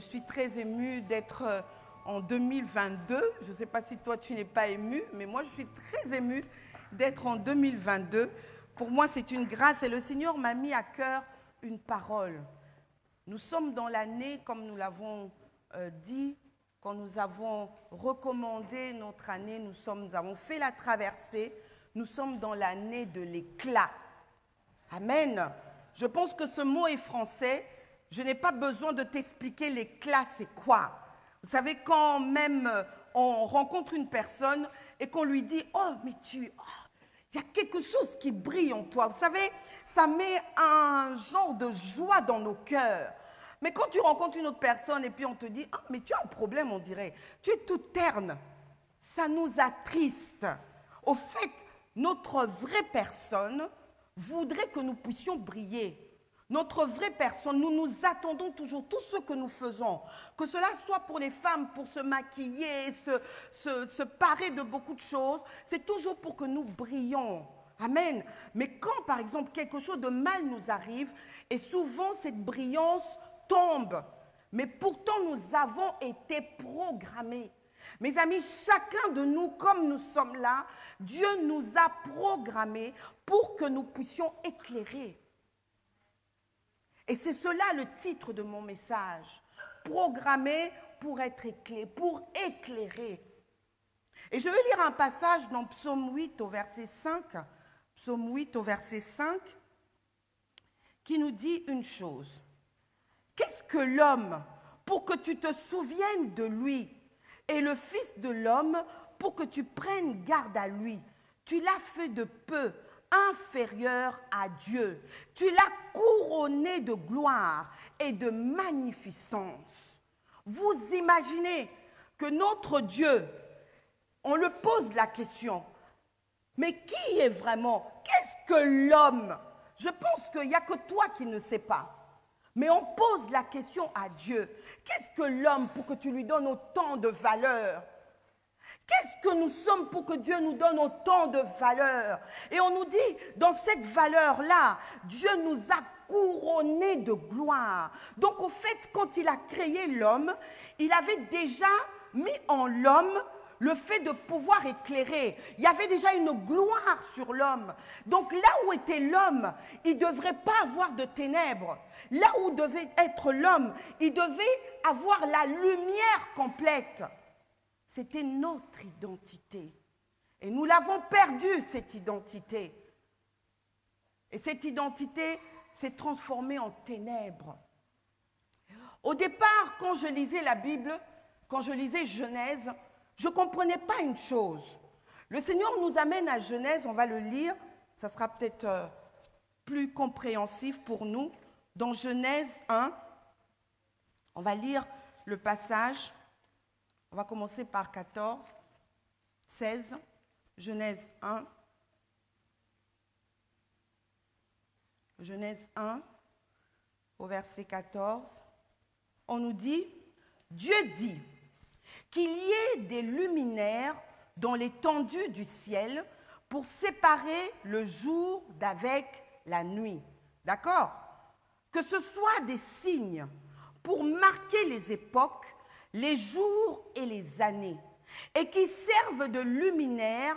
suis très émue d'être en 2022. Je ne sais pas si toi tu n'es pas émue, mais moi je suis très émue d'être en 2022. Pour moi c'est une grâce et le Seigneur m'a mis à cœur une parole. Nous sommes dans l'année, comme nous l'avons dit, quand nous avons recommandé notre année, nous avons fait la traversée, nous sommes dans l'année de l'éclat. Amen. Je pense que ce mot est français. Je n'ai pas besoin de t'expliquer l'éclat, c'est quoi. Vous savez, quand même on rencontre une personne et qu'on lui dit « Oh, mais il y a quelque chose qui brille en toi. » Vous savez, ça met un genre de joie dans nos cœurs. Mais quand tu rencontres une autre personne et puis on te dit « Ah, mais tu as un problème, on dirait. Tu es toute terne. » Ça nous attriste. Au fait, notre vraie personne voudrait que nous puissions briller. Notre vraie personne, nous nous attendons toujours, tout ce que nous faisons, que cela soit pour les femmes, pour se maquiller, se parer de beaucoup de choses, c'est toujours pour que nous brillions. Amen. Mais quand, par exemple, quelque chose de mal nous arrive, et souvent cette brillance tombe, mais pourtant nous avons été programmés. Mes amis, chacun de nous, comme nous sommes là, Dieu nous a programmés pour que nous puissions éclairer. Et c'est cela le titre de mon message. Programmé pour être éclairé, pour éclairer. Et je vais lire un passage dans Psaume 8 au verset 5. Psaume 8 au verset 5, qui nous dit une chose. Qu'est-ce que l'homme pour que tu te souviennes de lui, et le Fils de l'homme pour que tu prennes garde à lui? Tu l'as fait de peu, inférieur à Dieu. Tu l'as couronné de gloire et de magnificence. Vous imaginez que notre Dieu, on le pose la question, mais qui est vraiment? Qu'est-ce que l'homme? Je pense qu'il n'y a que toi qui ne sais pas. Mais on pose la question à Dieu. Qu'est-ce que l'homme pour que tu lui donnes autant de valeur? Qu'est-ce que nous sommes pour que Dieu nous donne autant de valeur? Et on nous dit, dans cette valeur-là, Dieu nous a couronnés de gloire. Donc, au fait, quand il a créé l'homme, il avait déjà mis en l'homme le fait de pouvoir éclairer. Il y avait déjà une gloire sur l'homme. Donc, là où était l'homme, il ne devrait pas avoir de ténèbres. Là où devait être l'homme, il devait avoir la lumière complète. C'était notre identité. Et nous l'avons perdue, cette identité. Et cette identité s'est transformée en ténèbres. Au départ, quand je lisais la Bible, quand je lisais Genèse, je ne comprenais pas une chose. Le Seigneur nous amène à Genèse, on va le lire, ça sera peut-être plus compréhensif pour nous. Dans Genèse 1, on va lire le passage. On va commencer par 14, 16, Genèse 1. Genèse 1, au verset 14. On nous dit, Dieu dit qu'il y ait des luminaires dans l'étendue du ciel pour séparer le jour d'avec la nuit. D'accord? Que ce soit des signes pour marquer les époques, les jours et les années, et qui servent de luminaire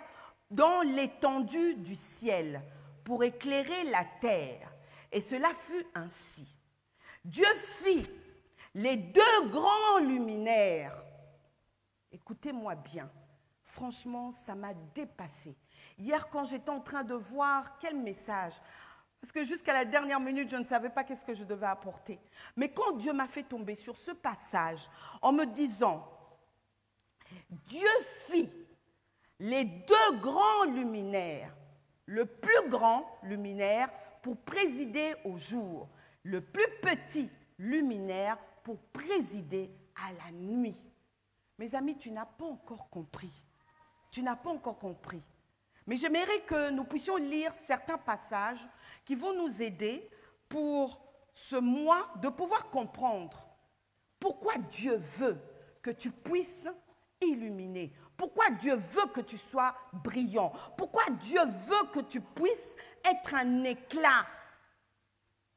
dans l'étendue du ciel pour éclairer la terre. Et cela fut ainsi. Dieu fit les deux grands luminaires. Écoutez-moi bien, franchement, ça m'a dépassé. Hier, quand j'étais en train de voir quel message, parce que jusqu'à la dernière minute, je ne savais pas qu'est-ce que je devais apporter. Mais quand Dieu m'a fait tomber sur ce passage, en me disant, Dieu fit les deux grands luminaires, le plus grand luminaire pour présider au jour, le plus petit luminaire pour présider à la nuit. Mes amis, tu n'as pas encore compris. Tu n'as pas encore compris. Mais j'aimerais que nous puissions lire certains passages qui vont nous aider pour ce mois de pouvoir comprendre pourquoi Dieu veut que tu puisses illuminer, pourquoi Dieu veut que tu sois brillant, pourquoi Dieu veut que tu puisses être un éclat,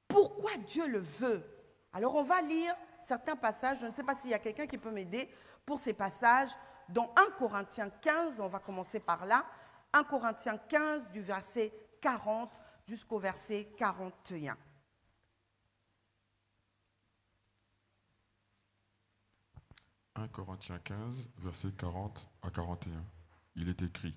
pourquoi Dieu le veut. Alors on va lire certains passages. Je ne sais pas s'il y a quelqu'un qui peut m'aider pour ces passages. Dans 1 Corinthiens 15, on va commencer par là. 1 Corinthiens 15, du verset 40 jusqu'au verset 41. « 1 Corinthiens 15, verset 40 à 41. Il est écrit: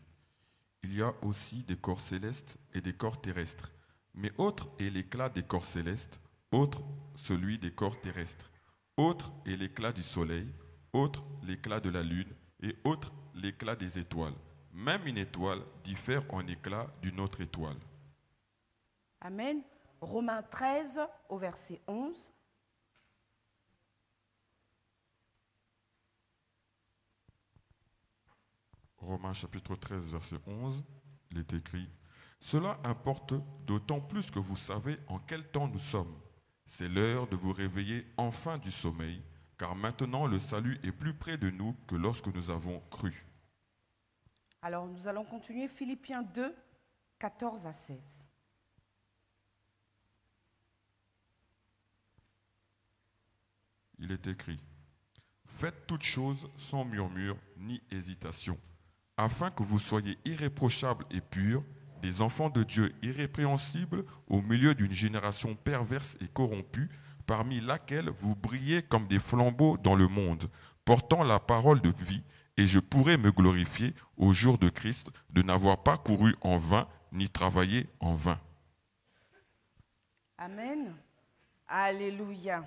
Il y a aussi des corps célestes et des corps terrestres, mais autre est l'éclat des corps célestes, autre celui des corps terrestres, autre est l'éclat du soleil, autre l'éclat de la lune, et autre l'éclat des étoiles. Même une étoile diffère en éclat d'une autre étoile. » Amen. Romains 13 au verset 11. Romains chapitre 13, verset 11, il est écrit: Cela importe d'autant plus que vous savez en quel temps nous sommes. C'est l'heure de vous réveiller enfin du sommeil, car maintenant le salut est plus près de nous que lorsque nous avons cru. Alors nous allons continuer Philippiens 2, 14 à 16. Il est écrit: Faites toutes choses sans murmure ni hésitation, afin que vous soyez irréprochables et purs, des enfants de Dieu irrépréhensibles au milieu d'une génération perverse et corrompue, parmi laquelle vous brillez comme des flambeaux dans le monde, portant la parole de vie, et je pourrai me glorifier au jour de Christ de n'avoir pas couru en vain, ni travaillé en vain. Amen. Alléluia.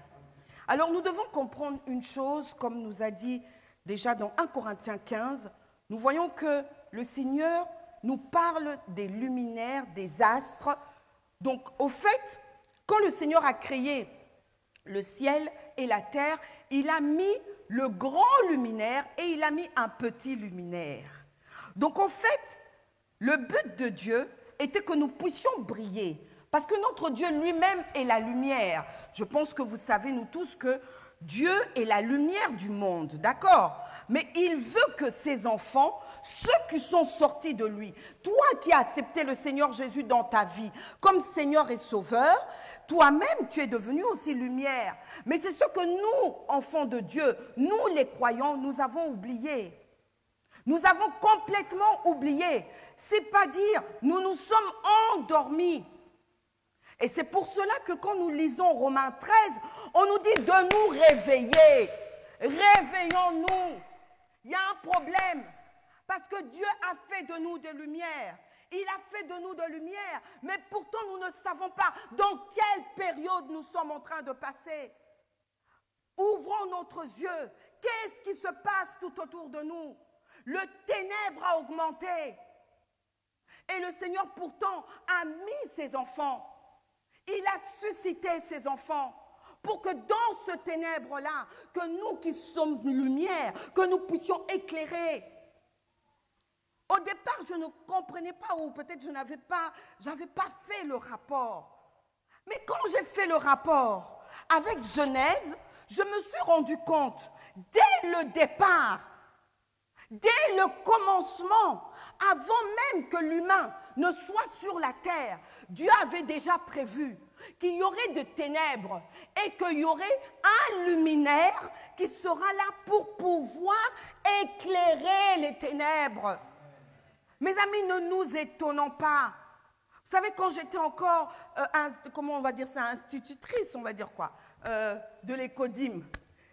Alors nous devons comprendre une chose, comme nous a dit déjà dans 1 Corinthiens 15, nous voyons que le Seigneur nous parle des luminaires, des astres. Donc au fait, quand le Seigneur a créé le ciel et la terre, il a mis le grand luminaire et il a mis un petit luminaire. Donc au fait, le but de Dieu était que nous puissions briller. Parce que notre Dieu lui-même est la lumière. Je pense que vous savez, nous tous, que Dieu est la lumière du monde, d'accord? Mais il veut que ses enfants, ceux qui sont sortis de lui, toi qui as accepté le Seigneur Jésus dans ta vie comme Seigneur et Sauveur, toi-même tu es devenu aussi lumière. Mais c'est ce que nous, enfants de Dieu, nous les croyants, nous avons oublié. Nous avons complètement oublié. C'est pas dire, nous nous sommes endormis. Et c'est pour cela que quand nous lisons Romains 13, on nous dit de nous réveiller. Réveillons-nous. Il y a un problème. Parce que Dieu a fait de nous des lumières. Il a fait de nous des lumières. Mais pourtant, nous ne savons pas dans quelle période nous sommes en train de passer. Ouvrons notre yeux. Qu'est-ce qui se passe tout autour de nous? Le ténèbre a augmenté. Et le Seigneur pourtant a mis ses enfants. Il a suscité ses enfants pour que dans ce ténèbre-là, que nous qui sommes lumière, que nous puissions éclairer. Au départ, je ne comprenais pas, ou peut-être je n'avais pas fait le rapport. Mais quand j'ai fait le rapport avec Genèse, je me suis rendu compte, dès le départ, dès le commencement, avant même que l'humain ne soit sur la terre, Dieu avait déjà prévu qu'il y aurait des ténèbres et qu'il y aurait un luminaire qui sera là pour pouvoir éclairer les ténèbres. Mes amis, ne nous étonnons pas. Vous savez, quand j'étais encore, comment on va dire ça, institutrice, on va dire quoi, de l'Écodim,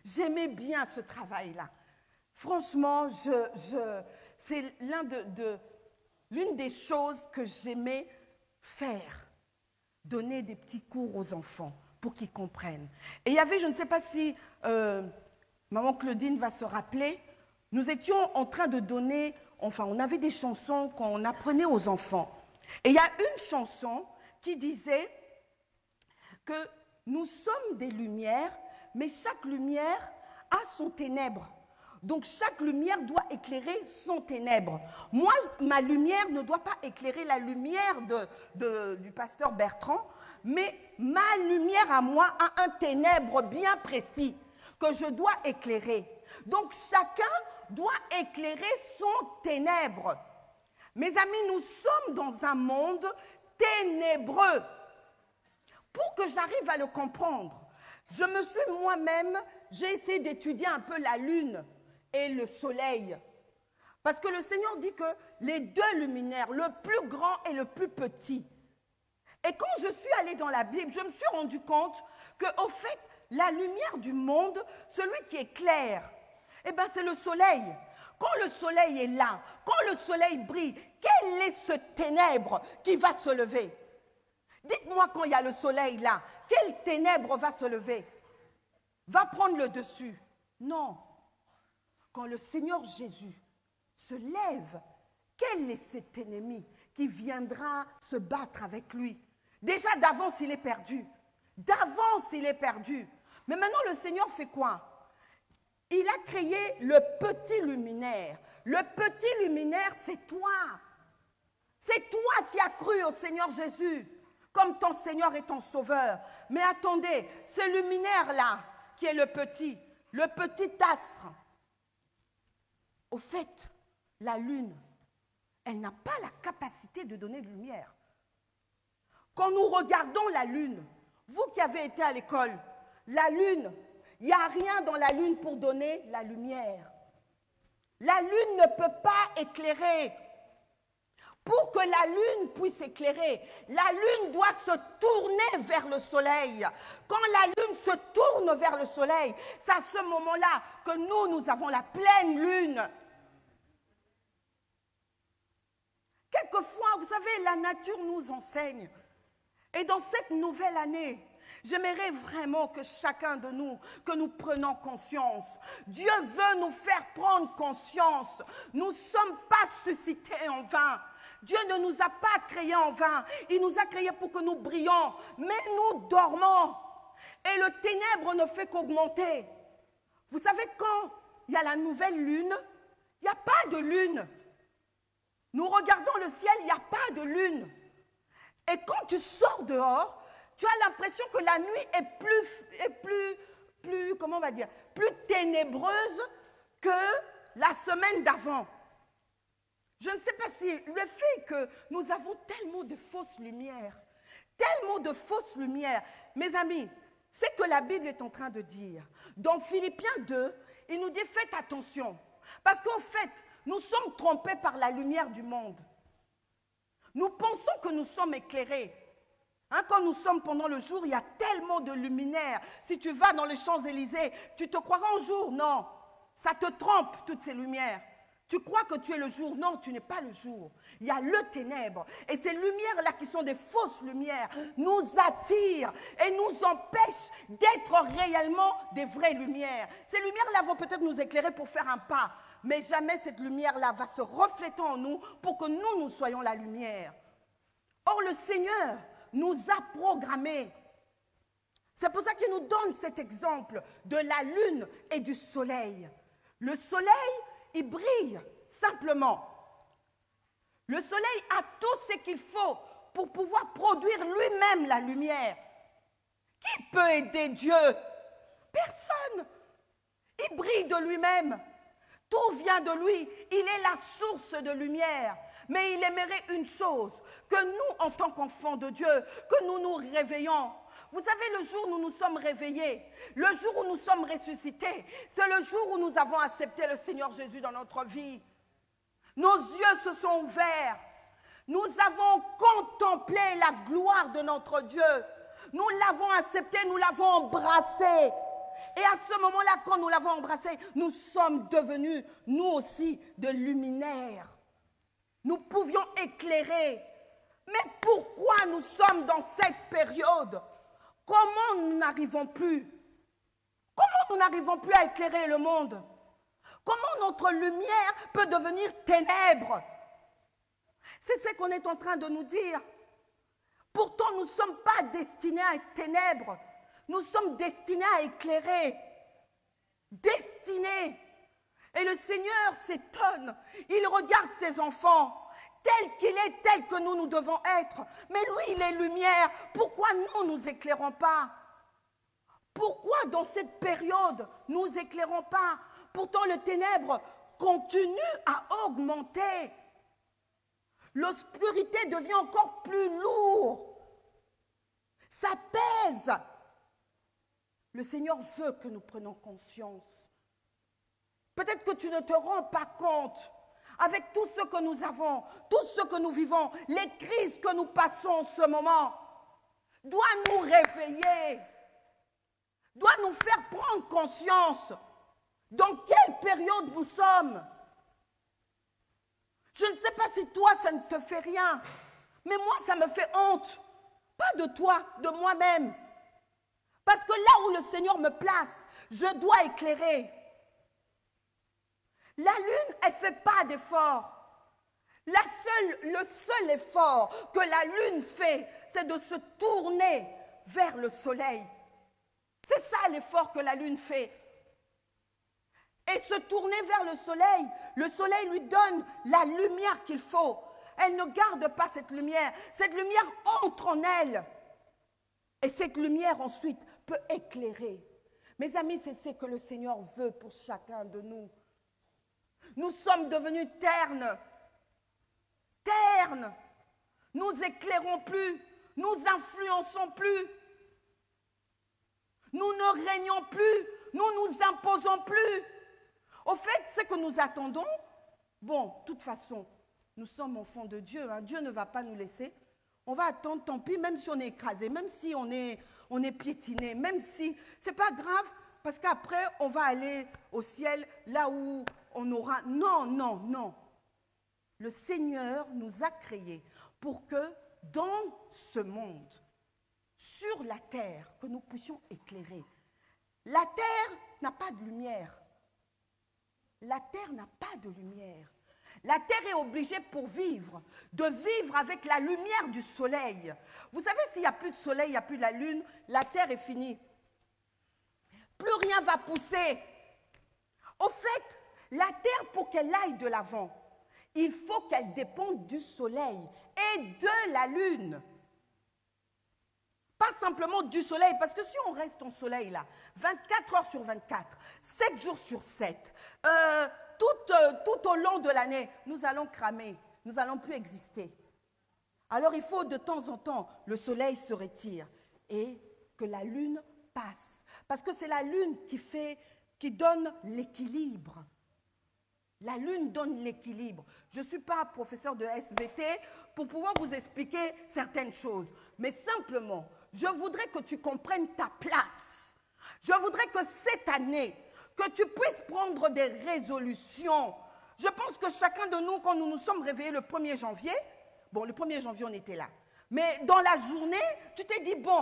j'aimais bien ce travail-là. Franchement, c'est l'une des choses que j'aimais faire, donner des petits cours aux enfants pour qu'ils comprennent. Et il y avait, je ne sais pas si maman Claudine va se rappeler, nous étions en train de donner, enfin on avait des chansons qu'on apprenait aux enfants. Et il y a une chanson qui disait que nous sommes des lumières, mais chaque lumière a son ténèbre. Donc chaque lumière doit éclairer son ténèbre. Moi, ma lumière ne doit pas éclairer la lumière du pasteur Bertrand, mais ma lumière à moi a un ténèbre bien précis que je dois éclairer. Donc chacun doit éclairer son ténèbre. Mes amis, nous sommes dans un monde ténébreux. Pour que j'arrive à le comprendre, Je me suis moi-même, j'ai essayé d'étudier un peu la lune et le soleil. Parce que le Seigneur dit que les deux luminaires, le plus grand et le plus petit. Et quand je suis allée dans la Bible, je me suis rendu compte qu'au fait, la lumière du monde, celui qui est clair, eh bien c'est le soleil. Quand le soleil est là, quand le soleil brille, quelle est ce ténèbre qui va se lever? Dites-moi quand il y a le soleil là, quelle ténèbre va se lever? Va prendre le dessus? Non. Quand le Seigneur Jésus se lève, quel est cet ennemi qui viendra se battre avec lui? Déjà d'avance il est perdu. D'avance il est perdu. Mais maintenant le Seigneur fait quoi? Il a créé le petit luminaire. Le petit luminaire, c'est toi. C'est toi qui as cru au Seigneur Jésus comme ton Seigneur et ton Sauveur. Mais attendez, ce luminaire-là, qui est le petit astre, au fait, la lune, elle n'a pas la capacité de donner de lumière. Quand nous regardons la lune, vous qui avez été à l'école, la lune, il n'y a rien dans la lune pour donner la lumière. La lune ne peut pas éclairer. Pour que la lune puisse éclairer, la lune doit se tourner vers le soleil. Quand la lune se tourne vers le soleil, c'est à ce moment-là que nous avons la pleine lune. Quelquefois, vous savez, la nature nous enseigne. Et dans cette nouvelle année, j'aimerais vraiment que chacun de nous, que nous prenions conscience. Dieu veut nous faire prendre conscience. Nous ne sommes pas suscités en vain. Dieu ne nous a pas créés en vain. Il nous a créés pour que nous brillions. Mais nous dormons. Et le ténèbre ne fait qu'augmenter. Vous savez, quand il y a la nouvelle lune, il n'y a pas de lune. Nous regardons le ciel, il n'y a pas de lune. Et quand tu sors dehors, tu as l'impression que la nuit est plus, comment on va dire, plus ténébreuse que la semaine d'avant. Je ne sais pas si le fait que nous avons tellement de fausses lumières, mes amis, c'est que la Bible est en train de dire. Dans Philippiens 2, il nous dit faites attention. Parce qu'en fait, nous sommes trompés par la lumière du monde. Nous pensons que nous sommes éclairés. Quand nous sommes pendant le jour, il y a tellement de luminaires. Si tu vas dans les Champs-Élysées, tu te croiras en jour? Non, ça te trompe, toutes ces lumières. Tu crois que tu es le jour? Non, tu n'es pas le jour. Il y a le ténèbre. Et ces lumières-là, qui sont des fausses lumières, nous attirent et nous empêchent d'être réellement des vraies lumières. Ces lumières-là vont peut-être nous éclairer pour faire un pas, mais jamais cette lumière-là va se refléter en nous pour que nous soyons la lumière. Or, le Seigneur nous a programmés. C'est pour ça qu'il nous donne cet exemple de la lune et du soleil. Le soleil, il brille simplement. Le soleil a tout ce qu'il faut pour pouvoir produire lui-même la lumière. Qui peut aider Dieu? Personne. Il brille de lui-même. Tout vient de lui. Il est la source de lumière. Mais il aimerait une chose, que nous, en tant qu'enfants de Dieu, que nous nous réveillons. Vous savez, le jour où nous nous sommes réveillés, le jour où nous sommes ressuscités, c'est le jour où nous avons accepté le Seigneur Jésus dans notre vie. Nos yeux se sont ouverts. Nous avons contemplé la gloire de notre Dieu. Nous l'avons accepté, nous l'avons embrassé. Et à ce moment-là, quand nous l'avons embrassé, nous sommes devenus, nous aussi, de luminaires. Nous pouvions éclairer. Mais pourquoi nous sommes dans cette période? Comment nous n'arrivons plus? Comment nous n'arrivons plus à éclairer le monde? Comment notre lumière peut devenir ténèbres? C'est ce qu'on est en train de nous dire. Pourtant, nous ne sommes pas destinés à être ténèbres. Nous sommes destinés à éclairer. Destinés. Et le Seigneur s'étonne. Il regarde ses enfants. Tel qu'il est, tel que nous devons être. Mais lui, il est lumière. Pourquoi nous éclairons pas? Pourquoi dans cette période, nous éclairons pas? Pourtant, le ténèbre continue à augmenter. L'obscurité devient encore plus lourde. Ça pèse. Le Seigneur veut que nous prenions conscience. Peut-être que tu ne te rends pas compte, avec tout ce que nous avons, tout ce que nous vivons, les crises que nous passons en ce moment, doit nous réveiller, doit nous faire prendre conscience dans quelle période nous sommes. Je ne sais pas si toi, ça ne te fait rien, mais moi, ça me fait honte. Pas de toi, de moi-même. Parce que là où le Seigneur me place, je dois éclairer. La lune, elle ne fait pas d'effort. Le seul effort que la lune fait, c'est de se tourner vers le soleil. C'est ça l'effort que la lune fait. Et se tourner vers le soleil lui donne la lumière qu'il faut. Elle ne garde pas cette lumière entre en elle. Et cette lumière ensuite peut éclairer. Mes amis, c'est ce que le Seigneur veut pour chacun de nous. Nous sommes devenus ternes. Ternes. Nous éclairons plus. Nous influençons plus. Nous ne régnons plus. Nous nous imposons plus. Au fait, ce que nous attendons, bon, de toute façon, nous sommes enfants de Dieu. Hein. Dieu ne va pas nous laisser. On va attendre, tant pis, même si on est écrasé, même si on est piétiné, même si... C'est pas grave, parce qu'après, on va aller au ciel, là où on aura... Non, non, non. Le Seigneur nous a créés pour que dans ce monde, sur la terre, que nous puissions éclairer. La terre n'a pas de lumière. La terre n'a pas de lumière. La terre est obligée pour vivre, de vivre avec la lumière du soleil. Vous savez, s'il n'y a plus de soleil, il n'y a plus de la lune, la terre est finie. Plus rien va pousser. Au fait, la terre, pour qu'elle aille de l'avant, il faut qu'elle dépende du soleil et de la lune. Pas simplement du soleil, parce que si on reste en soleil là, 24 heures sur 24, 7 jours sur 7, tout au long de l'année, nous allons cramer, nous n'allons plus exister. Alors il faut de temps en temps, le soleil se retire et que la lune passe. Parce que c'est la lune qui donne l'équilibre. La lune donne l'équilibre. Je ne suis pas professeur de SVT pour pouvoir vous expliquer certaines choses. Mais simplement, je voudrais que tu comprennes ta place. Je voudrais que cette année, que tu puisses prendre des résolutions. Je pense que chacun de nous, quand nous nous sommes réveillés le 1er janvier, bon, le 1er janvier, on était là. Mais dans la journée, tu t'es dit, bon,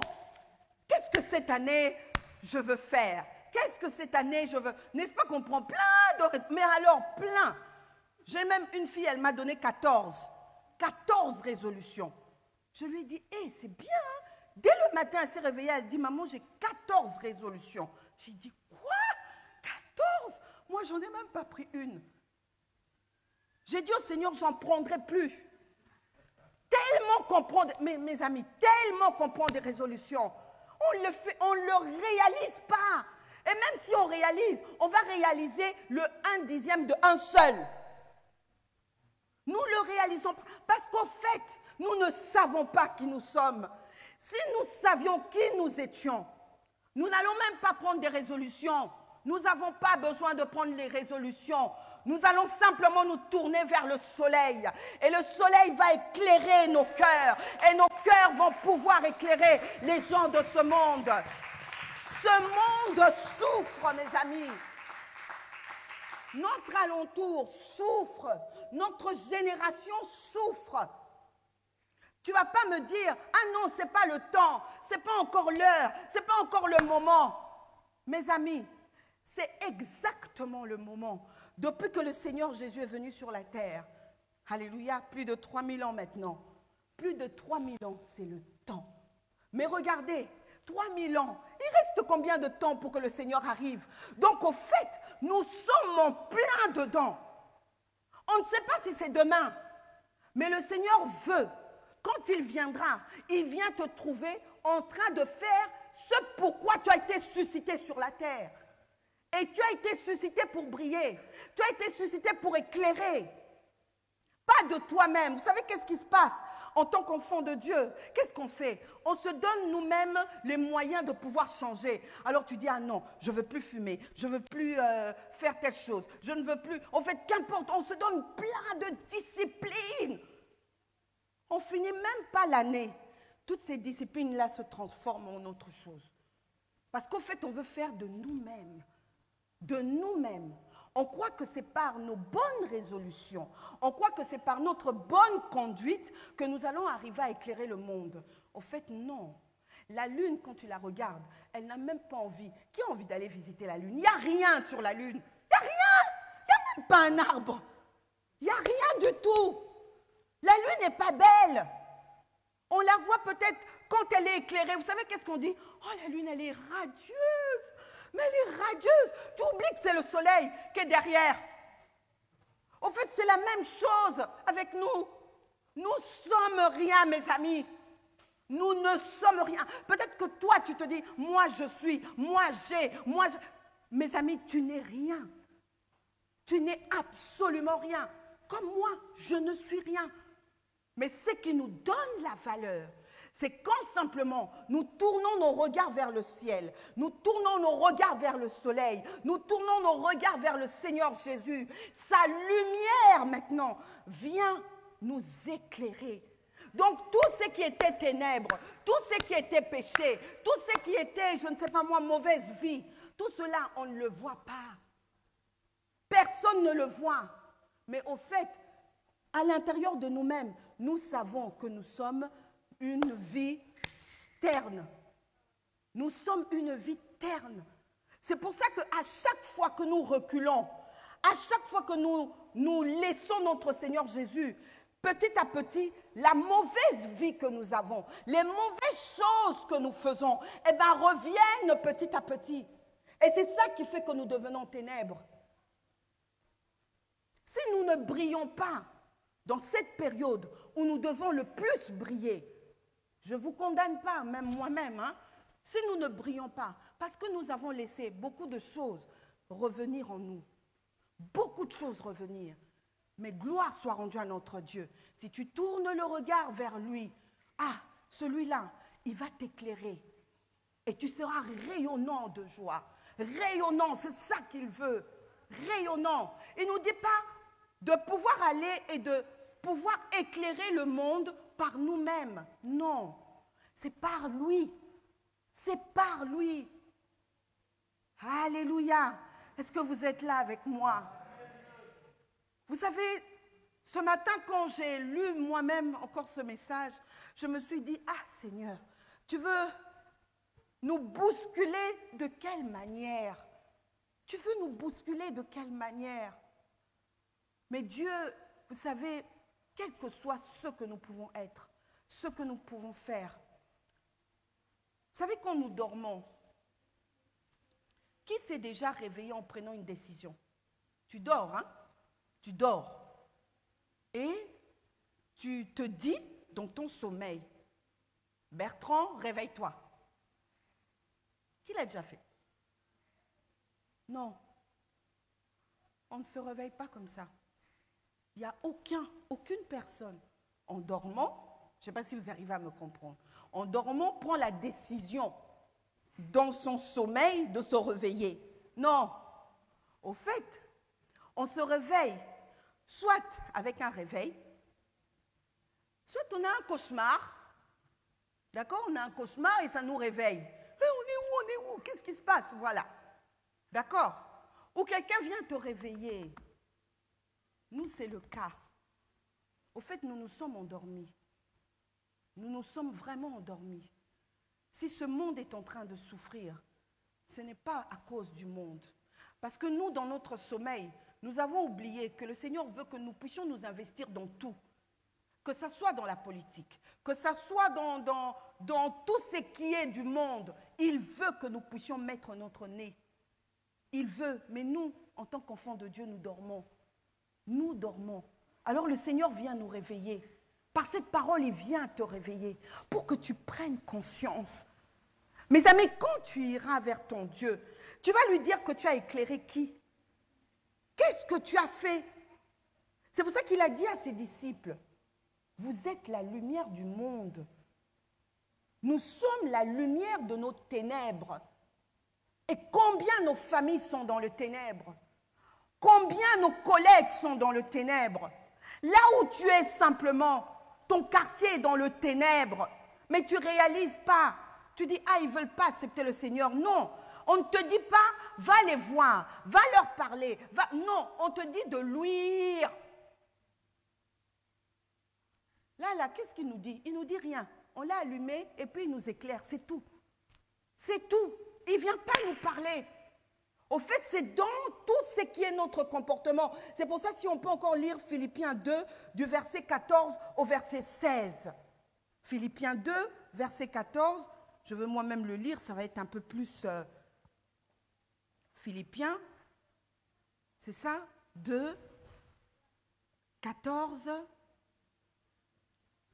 qu'est-ce que cette année, je veux faire? Qu'est-ce que cette année, je veux... N'est-ce pas qu'on prend plein de... Mais alors, plein. J'ai même une fille, elle m'a donné 14 résolutions. Je lui ai dit, hé, c'est bien, hein? Dès le matin, elle s'est réveillée, elle dit, maman, j'ai 14 résolutions. J'ai dit, quoi? 14? Moi, j'en ai même pas pris une. J'ai dit au Seigneur, j'en prendrai plus. Tellement qu'on prend, mes amis, tellement qu'on prend des résolutions. On ne le réalise pas. Et même si on réalise, on va réaliser le 1/10 de un seul. Nous ne le réalisons pas. Parce qu'au fait, nous ne savons pas qui nous sommes. Si nous savions qui nous étions, nous n'allons même pas prendre des résolutions. Nous n'avons pas besoin de prendre les résolutions. Nous allons simplement nous tourner vers le soleil. Et le soleil va éclairer nos cœurs. Et nos cœurs vont pouvoir éclairer les gens de ce monde. Ce monde souffre, mes amis. Notre alentour souffre. Notre génération souffre. Tu ne vas pas me dire, ah non, ce n'est pas le temps, ce n'est pas encore l'heure, ce n'est pas encore le moment. Mes amis, c'est exactement le moment. Depuis que le Seigneur Jésus est venu sur la terre, alléluia, plus de 3000 ans maintenant. Plus de 3000 ans, c'est le temps. Mais regardez, 3000 ans, il reste combien de temps pour que le Seigneur arrive? Donc au fait, nous sommes en plein dedans. On ne sait pas si c'est demain, mais le Seigneur veut. Quand il viendra, il vient te trouver en train de faire ce pourquoi tu as été suscité sur la terre. Et tu as été suscité pour briller. Tu as été suscité pour éclairer. pas de toi-même. Vous savez qu'est-ce qui se passe en tant qu'enfant de Dieu? Qu'est-ce qu'on fait? On se donne nous-mêmes les moyens de pouvoir changer. Alors tu dis, ah non, je ne veux plus fumer, je ne veux plus faire telle chose, je ne veux plus... En fait, qu'importe, on se donne plein de disciplines. On finit même pas l'année. Toutes ces disciplines-là se transforment en autre chose. Parce qu'en fait, on veut faire de nous-mêmes. De nous-mêmes. On croit que c'est par nos bonnes résolutions, on croit que c'est par notre bonne conduite que nous allons arriver à éclairer le monde. En fait, non. La Lune, quand tu la regardes, elle n'a même pas envie. Qui a envie d'aller visiter la Lune? Il n'y a rien sur la Lune. Il n'y a rien. Il n'y a même pas un arbre. Il n'y a rien du tout. La Lune n'est pas belle. On la voit peut-être quand elle est éclairée. Vous savez qu'est-ce qu'on dit? Oh, la Lune, elle est radieuse. Mais elle est radieuse. Tu oublies que c'est le soleil qui est derrière. En fait, c'est la même chose avec nous. Nous sommes rien, mes amis. Nous ne sommes rien. Peut-être que toi, tu te dis, moi je suis, moi j'ai, moi je... Mes amis, tu n'es rien. Tu n'es absolument rien. Comme moi, je ne suis rien. Mais ce qui nous donne la valeur, c'est quand simplement nous tournons nos regards vers le ciel, nous tournons nos regards vers le soleil, nous tournons nos regards vers le Seigneur Jésus. Sa lumière maintenant vient nous éclairer. Donc tout ce qui était ténèbres, tout ce qui était péché, tout ce qui était, je ne sais pas moi, mauvaise vie, tout cela, on ne le voit pas. Personne ne le voit. Mais au fait, à l'intérieur de nous-mêmes, nous savons que nous sommes une vie terne. Nous sommes une vie terne. C'est pour ça qu'à chaque fois que nous reculons, à chaque fois que nous laissons notre Seigneur Jésus, petit à petit, la mauvaise vie que nous avons, les mauvaises choses que nous faisons, eh bien, reviennent petit à petit. Et c'est ça qui fait que nous devenons ténèbres. Si nous ne brillons pas dans cette période où nous devons le plus briller, je ne vous condamne pas, même moi-même, hein, si nous ne brillons pas, parce que nous avons laissé beaucoup de choses revenir en nous, beaucoup de choses revenir, mais gloire soit rendue à notre Dieu. Si tu tournes le regard vers lui, ah, celui-là, il va t'éclairer et tu seras rayonnant de joie, rayonnant, c'est ça qu'il veut, rayonnant. Il ne nous dit pas de pouvoir aller et de pouvoir éclairer le monde par nous-mêmes. Non, c'est par lui. C'est par lui. Alléluia. Est-ce que vous êtes là avec moi? Vous savez, ce matin, quand j'ai lu moi-même encore ce message, je me suis dit, ah Seigneur, tu veux nous bousculer de quelle manière? Tu veux nous bousculer de quelle manière? Mais Dieu, vous savez, quel que soit ce que nous pouvons être, ce que nous pouvons faire. Vous savez, quand nous dormons, qui s'est déjà réveillé en prenant une décision? Tu dors, hein? Tu dors. Et tu te dis dans ton sommeil, Bertrand, réveille-toi. Qui l'a déjà fait? Non. On ne se réveille pas comme ça. Il n'y a aucune personne en dormant, je ne sais pas si vous arrivez à me comprendre, en dormant prend la décision dans son sommeil de se réveiller. Non. Au fait, on se réveille soit avec un réveil, soit on a un cauchemar. D'accord? On a un cauchemar et ça nous réveille. On est où? Qu'est-ce qui se passe? Voilà. D'accord? Ou quelqu'un vient te réveiller. Nous, c'est le cas. Au fait, nous nous sommes endormis. Nous nous sommes vraiment endormis. Si ce monde est en train de souffrir, ce n'est pas à cause du monde. Parce que nous, dans notre sommeil, nous avons oublié que le Seigneur veut que nous puissions nous investir dans tout. Que ce soit dans la politique, que ce soit dans tout ce qui est du monde. Il veut que nous puissions mettre notre nez. Il veut, mais nous, en tant qu'enfants de Dieu, nous dormons. Nous dormons. Alors le Seigneur vient nous réveiller. Par cette parole, il vient te réveiller pour que tu prennes conscience. Mes amis, quand tu iras vers ton Dieu, tu vas lui dire que tu as éclairé qui? Qu'est-ce que tu as fait? C'est pour ça qu'il a dit à ses disciples, vous êtes la lumière du monde. Nous sommes la lumière de nos ténèbres. Et combien nos familles sont dans le ténèbre? Combien nos collègues sont dans le ténèbre? Là où tu es simplement, ton quartier est dans le ténèbre, mais tu ne réalises pas. Tu dis, ah, ils ne veulent pas accepter le Seigneur. Non, on ne te dit pas, va les voir, va leur parler. Va... Non, on te dit de luire. Là, qu'est-ce qu'il nous dit? Il ne nous dit rien. On l'a allumé et puis il nous éclaire, c'est tout. C'est tout. Il ne vient pas nous parler. Au fait, c'est dans tout ce qui est notre comportement. C'est pour ça, si on peut encore lire Philippiens 2, du verset 14 au verset 16. Philippiens 2, verset 14, je veux moi-même le lire, ça va être un peu plus... Philippiens, c'est ça? 2, 14,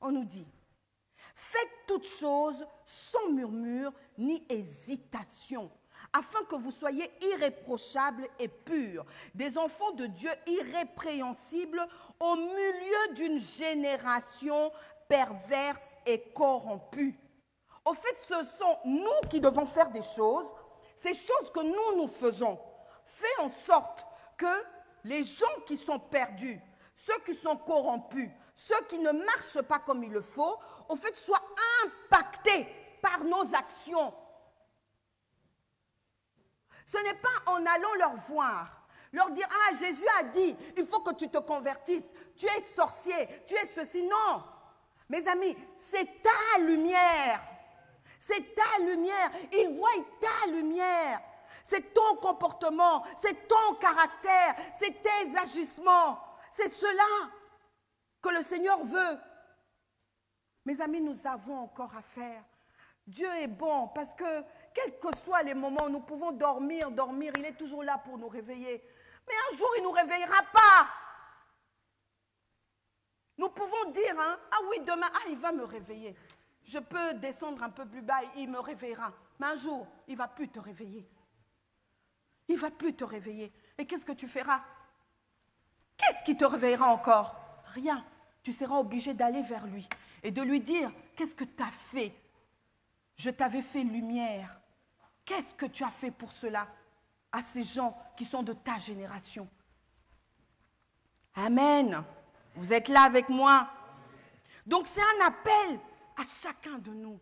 on nous dit, faites toutes choses sans murmure ni hésitation, afin que vous soyez irréprochables et purs, des enfants de Dieu irrépréhensibles au milieu d'une génération perverse et corrompue. Au fait, ce sont nous qui devons faire des choses, ces choses que nous faisons. Fais en sorte que les gens qui sont perdus, ceux qui sont corrompus, ceux qui ne marchent pas comme il le faut, au fait, soient impactés par nos actions. Ce n'est pas en allant leur voir, leur dire, ah, Jésus a dit, il faut que tu te convertisses, tu es sorcier, tu es ceci. Non, mes amis, c'est ta lumière. C'est ta lumière. Ils voient ta lumière. C'est ton comportement, c'est ton caractère, c'est tes agissements. C'est cela que le Seigneur veut. Mes amis, nous avons encore à faire. Dieu est bon parce que, quels que soient les moments où nous pouvons dormir, il est toujours là pour nous réveiller. Mais un jour, il ne nous réveillera pas. Nous pouvons dire, hein, ah oui, demain, ah, il va me réveiller. Je peux descendre un peu plus bas, il me réveillera. Mais un jour, il ne va plus te réveiller. Il ne va plus te réveiller. Et qu'est-ce que tu feras? Qu'est-ce qui te réveillera encore? Rien. Tu seras obligé d'aller vers lui et de lui dire, qu'est-ce que tu as fait? Je t'avais fait lumière. Qu'est-ce que tu as fait pour cela? À ces gens qui sont de ta génération. Amen. Vous êtes là avec moi? Donc c'est un appel à chacun de nous.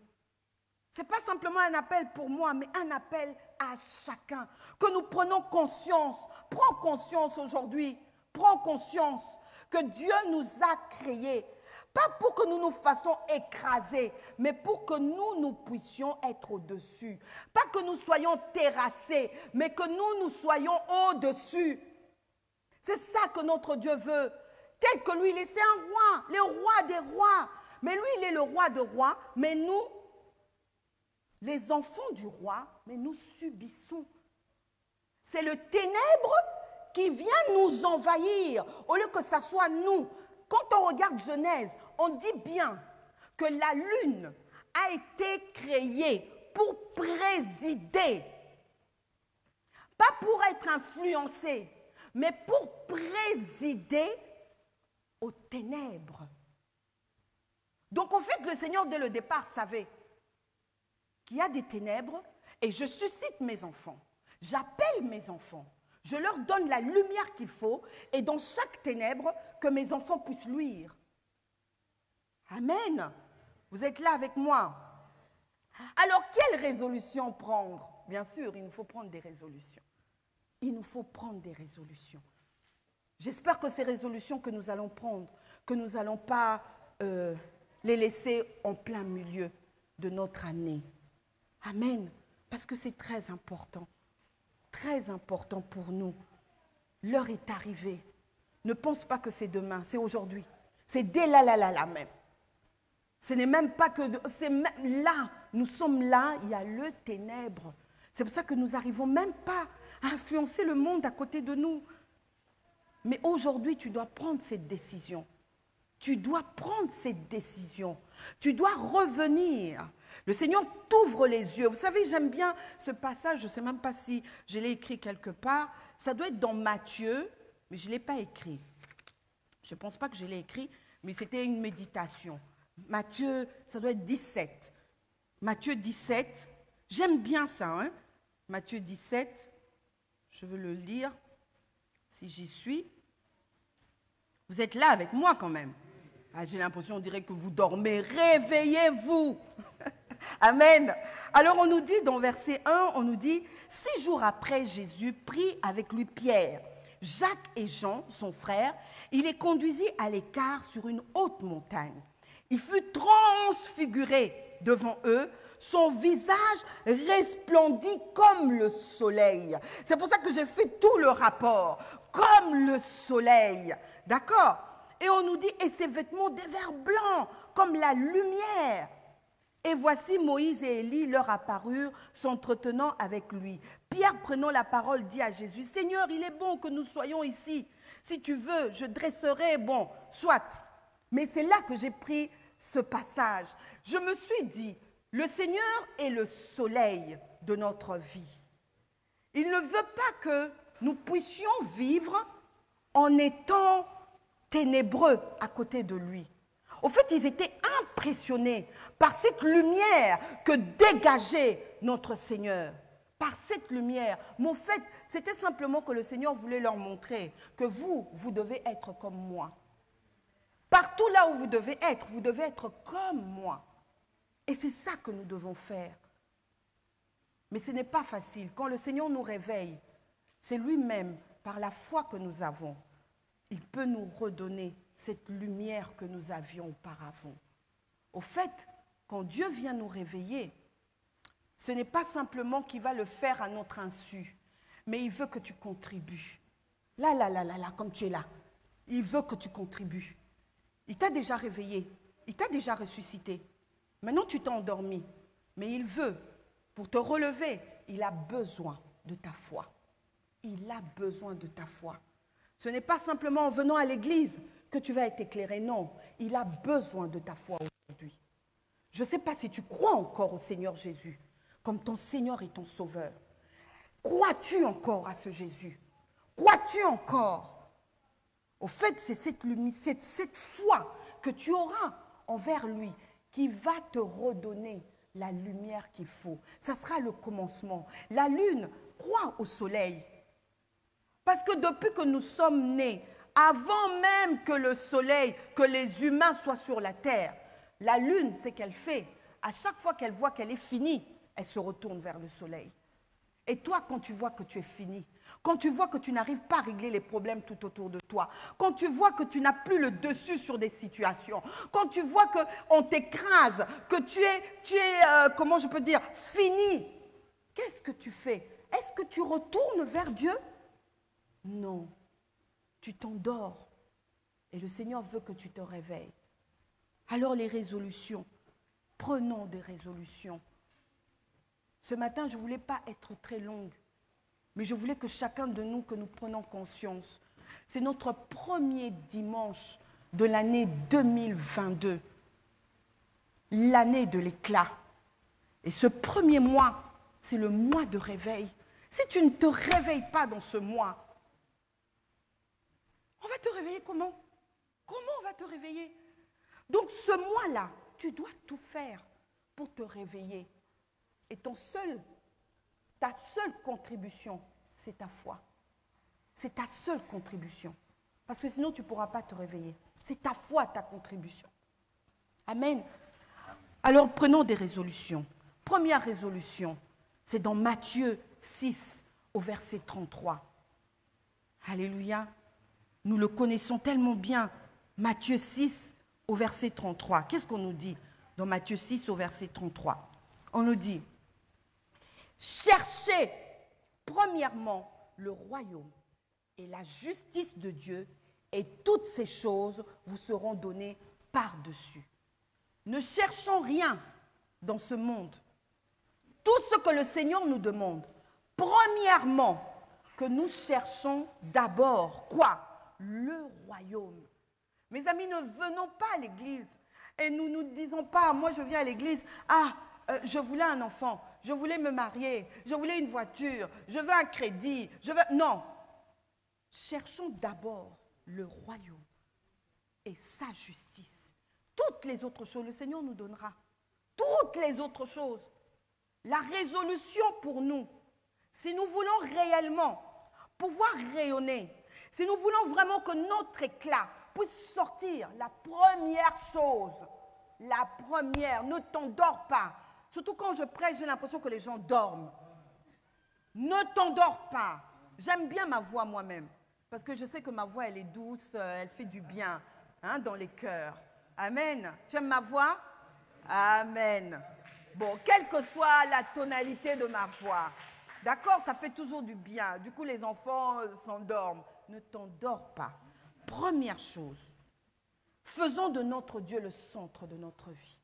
Ce n'est pas simplement un appel pour moi, mais un appel à chacun. Que nous prenons conscience. Prends conscience aujourd'hui. Prends conscience que Dieu nous a créés. Pas pour que nous nous fassions écraser, mais pour que nous puissions être au-dessus. Pas que nous soyons terrassés, mais que nous soyons au-dessus. C'est ça que notre Dieu veut. Tel que lui, il est un roi, le roi des rois. Mais lui, il est le roi des rois, mais nous, les enfants du roi, mais nous subissons. C'est le ténèbre qui vient nous envahir, au lieu que ça soit nous. Quand on regarde Genèse, on dit bien que la lune a été créée pour présider, pas pour être influencée, mais pour présider aux ténèbres. Donc, en fait, le Seigneur, dès le départ, savait qu'il y a des ténèbres et je suscite mes enfants. J'appelle mes enfants. Je leur donne la lumière qu'il faut et dans chaque ténèbre, que mes enfants puissent luire. Amen. Vous êtes là avec moi. Alors, quelle résolution prendre? Bien sûr, il nous faut prendre des résolutions. Il nous faut prendre des résolutions. J'espère que ces résolutions que nous allons prendre, que nous n'allons pas les laisser en plein milieu de notre année. Amen. Parce que c'est très important pour nous. L'heure est arrivée. Ne pense pas que c'est demain, c'est aujourd'hui. C'est dès là même. Ce n'est même pas que... C'est même là, nous sommes là, il y a le ténèbre. C'est pour ça que nous n'arrivons même pas à influencer le monde à côté de nous. Mais aujourd'hui, tu dois prendre cette décision. Tu dois prendre cette décision. Tu dois revenir. Le Seigneur t'ouvre les yeux. Vous savez, j'aime bien ce passage, je ne sais même pas si je l'ai écrit quelque part. Ça doit être dans Matthieu, mais je ne l'ai pas écrit. Je ne pense pas que je l'ai écrit, mais c'était une méditation. Matthieu, ça doit être 17. Matthieu 17, j'aime bien ça, hein? Matthieu 17, je veux le lire, si j'y suis. Vous êtes là avec moi quand même. Ah, j'ai l'impression, on dirait que vous dormez. Réveillez-vous. Amen. Alors on nous dit, dans verset 1, on nous dit, 6 jours après, Jésus prit avec lui Pierre, Jacques et Jean, son frère. Il les conduisit à l'écart sur une haute montagne. Il fut transfiguré devant eux. Son visage resplendit comme le soleil. C'est pour ça que j'ai fait tout le rapport. Comme le soleil. D'accord? Et on nous dit, et ses vêtements des verres blancs, comme la lumière. Et voici Moïse et Élie leur apparurent, s'entretenant avec lui. Pierre, prenant la parole, dit à Jésus, « Seigneur, il est bon que nous soyons ici. Si tu veux, je dresserai, bon, soit. » Mais c'est là que j'ai pris ce passage. Je me suis dit, le Seigneur est le soleil de notre vie. Il ne veut pas que nous puissions vivre en étant ténébreux à côté de lui. Au fait, ils étaient impressionnés par cette lumière que dégageait notre Seigneur. Par cette lumière. Mais au fait, c'était simplement que le Seigneur voulait leur montrer que vous devez être comme moi. Partout là où vous devez être comme moi. Et c'est ça que nous devons faire. Mais ce n'est pas facile. Quand le Seigneur nous réveille, c'est lui-même, par la foi que nous avons, il peut nous redonner cette lumière que nous avions auparavant. Au fait, quand Dieu vient nous réveiller, ce n'est pas simplement qu'il va le faire à notre insu, mais il veut que tu contribues. Là, comme tu es là, il veut que tu contribues. Il t'a déjà réveillé, il t'a déjà ressuscité. Maintenant, tu t'es endormi, mais il veut, pour te relever, il a besoin de ta foi. Il a besoin de ta foi. Ce n'est pas simplement en venant à l'église que tu vas être éclairé, non. Il a besoin de ta foi aujourd'hui. Je ne sais pas si tu crois encore au Seigneur Jésus, comme ton Seigneur et ton Sauveur. Crois-tu encore à ce Jésus? Crois-tu encore? Au fait, c'est cette foi que tu auras envers lui qui va te redonner la lumière qu'il faut. Ça sera le commencement. La lune croit au soleil. Parce que depuis que nous sommes nés, avant même que le soleil, que les humains soient sur la terre, la lune, c'est qu'elle fait. À chaque fois qu'elle voit qu'elle est finie, elle se retourne vers le soleil. Et toi, quand tu vois que tu es fini, quand tu vois que tu n'arrives pas à régler les problèmes tout autour de toi, quand tu vois que tu n'as plus le dessus sur des situations, quand tu vois qu'on t'écrase, que tu es comment je peux dire, fini, qu'est-ce que tu fais? Est-ce que tu retournes vers Dieu? Non, tu t'endors et le Seigneur veut que tu te réveilles. Alors les résolutions, prenons des résolutions. Ce matin, je ne voulais pas être très longue, mais je voulais que chacun de nous, que nous prenions conscience. C'est notre premier dimanche de l'année 2022, l'année de l'éclat. Et ce premier mois, c'est le mois de réveil. Si tu ne te réveilles pas dans ce mois, on va te réveiller comment? Comment on va te réveiller? Donc ce mois-là, tu dois tout faire pour te réveiller. Et ta seule contribution, c'est ta foi. C'est ta seule contribution. Parce que sinon, tu ne pourras pas te réveiller. C'est ta foi, ta contribution. Amen. Alors, prenons des résolutions. Première résolution, c'est dans Matthieu 6, au verset 33. Alléluia. Nous le connaissons tellement bien. Matthieu 6, au verset 33. Qu'est-ce qu'on nous dit dans Matthieu 6, au verset 33? On nous dit, cherchez premièrement le royaume et la justice de Dieu, et toutes ces choses vous seront données par-dessus. Ne cherchons rien dans ce monde. Tout ce que le Seigneur nous demande, premièrement, que nous cherchons d'abord, quoi? Le royaume. Mes amis, ne venons pas à l'église et nous ne disons pas, moi je viens à l'église, je voulais un enfant, je voulais me marier, je voulais une voiture, je veux un crédit, Non. Cherchons d'abord le royaume et sa justice. Toutes les autres choses, le Seigneur nous donnera. Toutes les autres choses. La résolution pour nous, si nous voulons réellement pouvoir rayonner, si nous voulons vraiment que notre éclat puisse sortir, la première chose, la première, ne t'endors pas. Surtout quand je prêche, j'ai l'impression que les gens dorment. Ne t'endors pas. J'aime bien ma voix moi-même, parce que je sais que ma voix, elle est douce, elle fait du bien dans les cœurs. Amen. Tu aimes ma voix? Amen. Bon, quelle que soit la tonalité de ma voix, d'accord, ça fait toujours du bien. Du coup, les enfants s'endorment. Ne t'endors pas. Première chose, faisons de notre Dieu le centre de notre vie.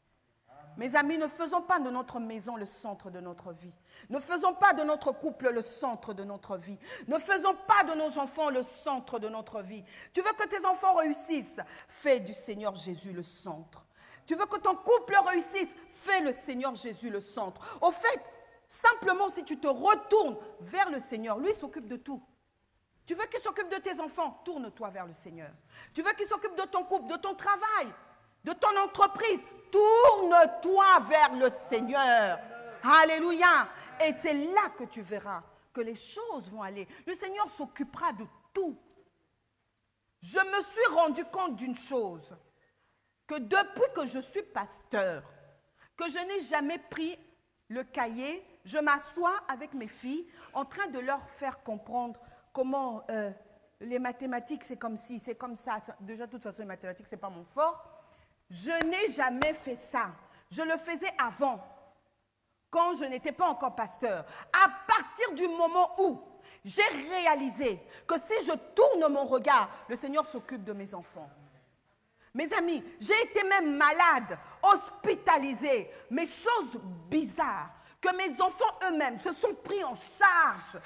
Mes amis, ne faisons pas de notre maison le centre de notre vie. Ne faisons pas de notre couple le centre de notre vie. Ne faisons pas de nos enfants le centre de notre vie. Tu veux que tes enfants réussissent? Fais du Seigneur Jésus le centre. Tu veux que ton couple réussisse? Fais le Seigneur Jésus le centre. Au fait, simplement si tu te retournes vers le Seigneur, lui s'occupe de tout. Tu veux qu'il s'occupe de tes enfants? Tourne-toi vers le Seigneur. Tu veux qu'il s'occupe de ton couple, de ton travail, de ton entreprise? Tourne-toi vers le Seigneur. Alléluia. Et c'est là que tu verras que les choses vont aller. Le Seigneur s'occupera de tout. Je me suis rendu compte d'une chose, que depuis que je suis pasteur, que je n'ai jamais pris le cahier, je m'assois avec mes filles en train de leur faire comprendre comment les mathématiques, c'est comme ci, c'est comme ça. Déjà, de toute façon, les mathématiques, ce n'est pas mon fort. Je n'ai jamais fait ça. Je le faisais avant, quand je n'étais pas encore pasteur. À partir du moment où j'ai réalisé que si je tourne mon regard, le Seigneur s'occupe de mes enfants. Mes amis, j'ai été même malade, hospitalisée, mais chose bizarre, que mes enfants eux-mêmes se sont pris en charge.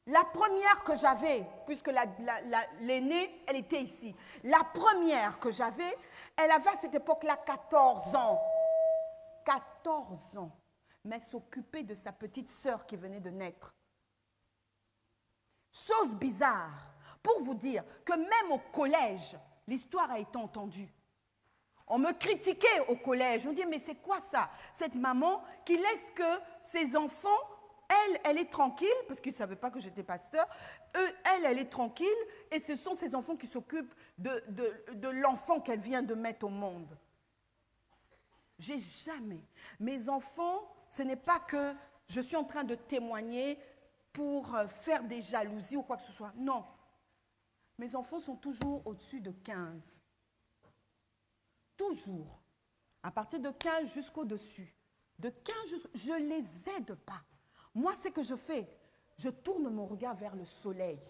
La première que j'avais, puisque l'aînée, elle était ici, la première que j'avais, elle avait à cette époque-là 14 ans. 14 ans. Mais elle s'occupait de sa petite sœur qui venait de naître. Chose bizarre, pour vous dire que même au collège, l'histoire a été entendue. On me critiquait au collège. On dit, mais c'est quoi ça? Cette maman qui laisse que ses enfants, elle est tranquille, parce qu'ils ne savaient pas que j'étais pasteur. Elle est tranquille, et ce sont ses enfants qui s'occupent de l'enfant qu'elle vient de mettre au monde. J'ai jamais. Mes enfants, ce n'est pas que je suis en train de témoigner pour faire des jalousies ou quoi que ce soit. Non. Mes enfants sont toujours au-dessus de 15. Toujours. À partir de 15 jusqu'au-dessus. De 15 jusqu'au... Je ne les aide pas. Moi, ce que je fais, je tourne mon regard vers le soleil.